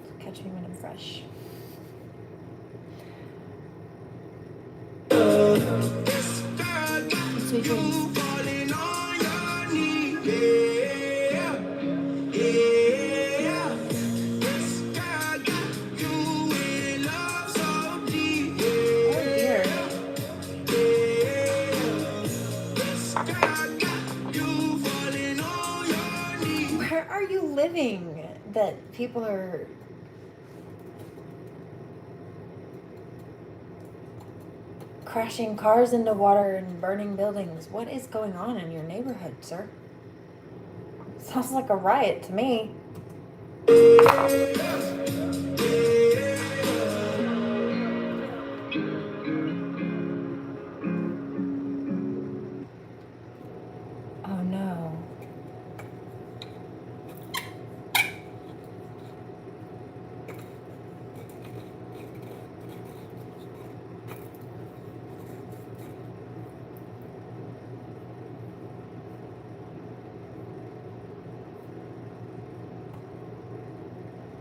So catch me when I'm fresh. Sweet dreams. Where are you living that people are crashing cars into water and burning buildings? What is going on in your neighborhood, sir? Sounds like a riot to me. Oh no.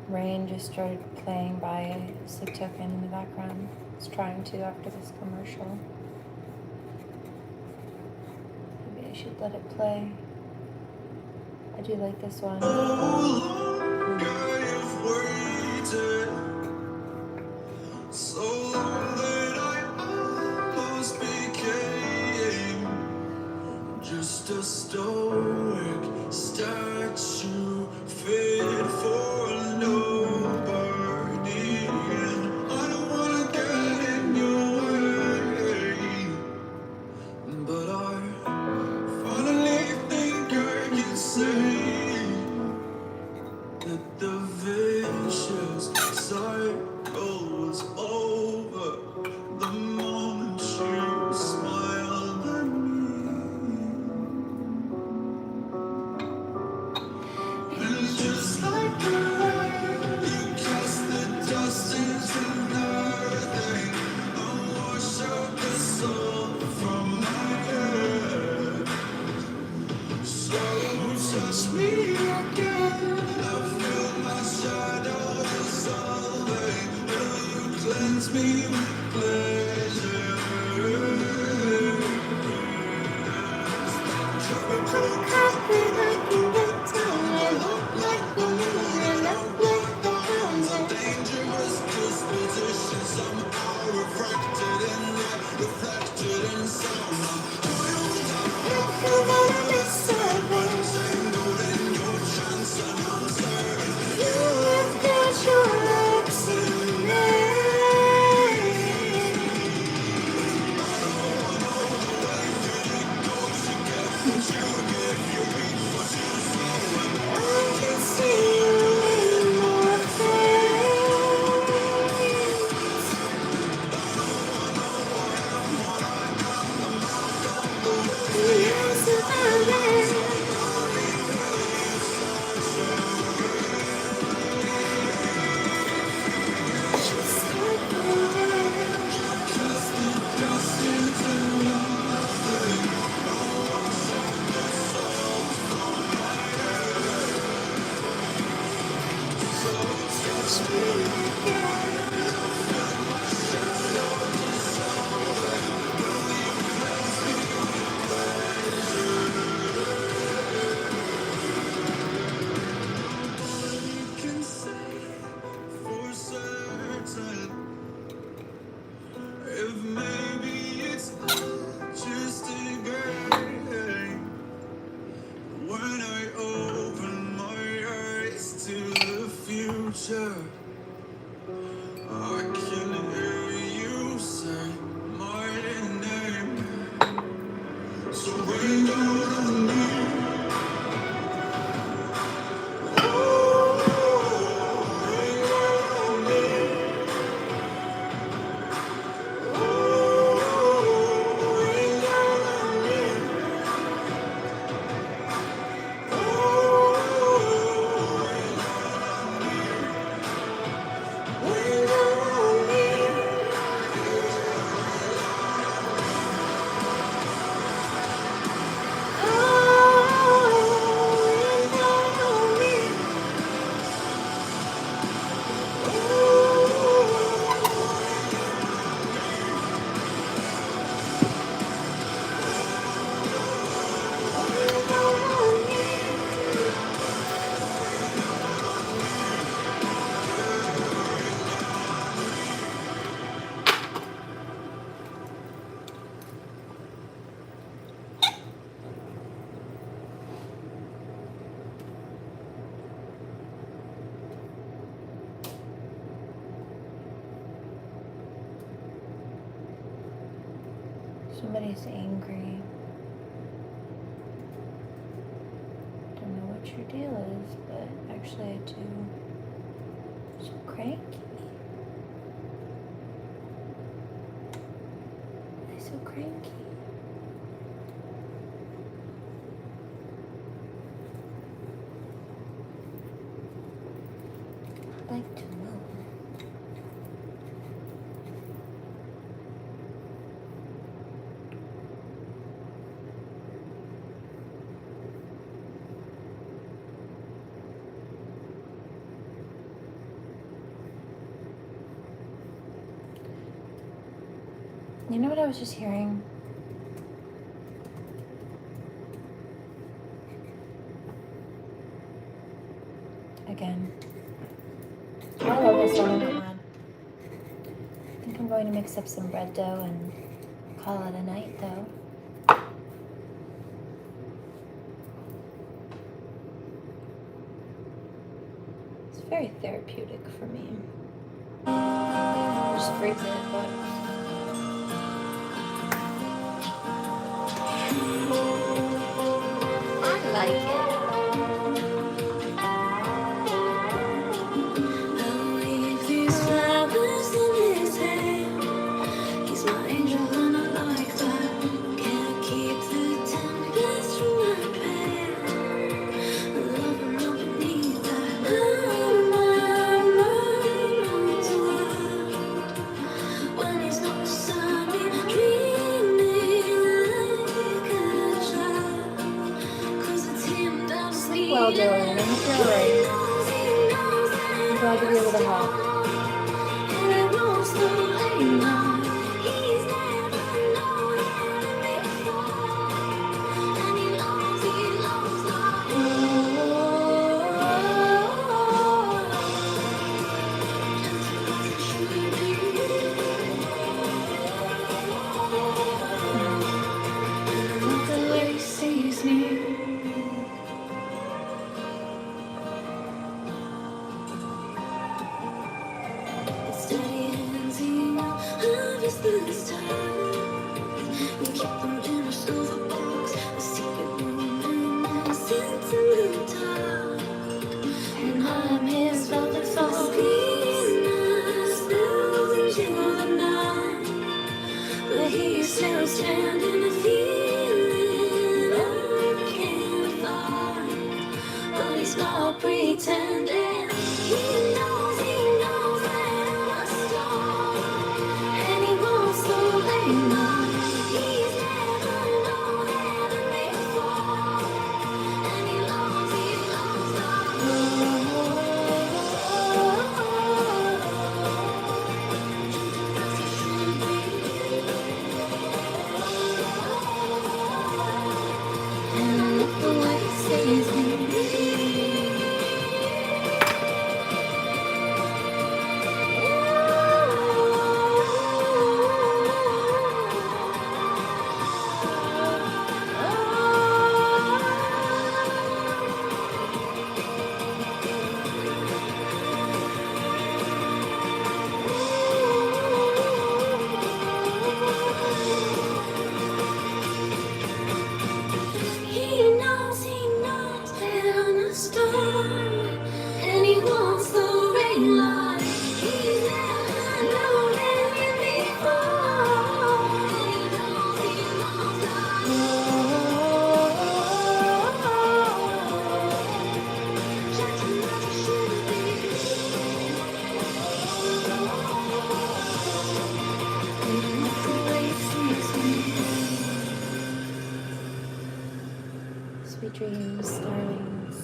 Rain just started playing by Token in the background. It's trying to after this commercial. Maybe I should let it play. I do like this one. So long that I almost became just a stoic statue fit for nobody. And I don't wanna get in your way, but I finally think I can say that the vicious cycle was over the moment you smiled at me. And just like that, you cast the dust into nothing and wash out the soul from my head. So touch me again. I feel my shadow dissolving. Will you cleanse me with pleasure? Happy like you went down. I look like the moon and up like the hounds. A dangerous disposition somehow refracted in light, reflected in sound. If you wanna be savage, tangled in your chance and uncertain. You have got your legs in me. I can see you in your face. Yes, I am. Can say for certain if maybe it's all just a game. When I open my eyes to the future, I can hear you say my name. So rain down on me. Somebody's angry. Don't know what your deal is, but actually I do. So cranky. Why so cranky? I'd like to know. You know what I was just hearing? Again. I love this song. Come on. I think I'm going to mix up some bread dough and call it a night, though. It's very therapeutic for me. Just freeze it, but. I like it. I'll leave these flowers in his hand. He's my angel and I like that. Can't keep the tenderness from my pen. I love him underneath that. My mind's wild when he's not beside me, dreaming like a child. 'Cause it's him that sleeps. Well, Dylan, I hope you're alright. I'm glad to be able to help. And it won't slow down. He's never known enemy before. And he loves like just as it should be. Not the way he sees me. Steady hands, he harvest this time. You keep them in a silver box, a secret room and sense in the dark. And I'm his velvet fawn. Venus, losing all the night. But he's still standing, a feeling I can't fight. But he's not pretending. He knows that I'm a star. And he won't slow down. He's never known enemy before. And he loves and look the way he sees me. He knows that I'm a star, and he wants the rain light. He's never known enemy before, and he knows that. Just as it should be. And look the way he sees me. Sweet dreams, darlings.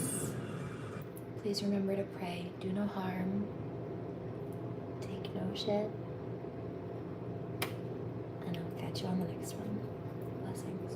Please remember to pray. Do no harm. Take no shit. And I'll catch you on the next one. Blessings.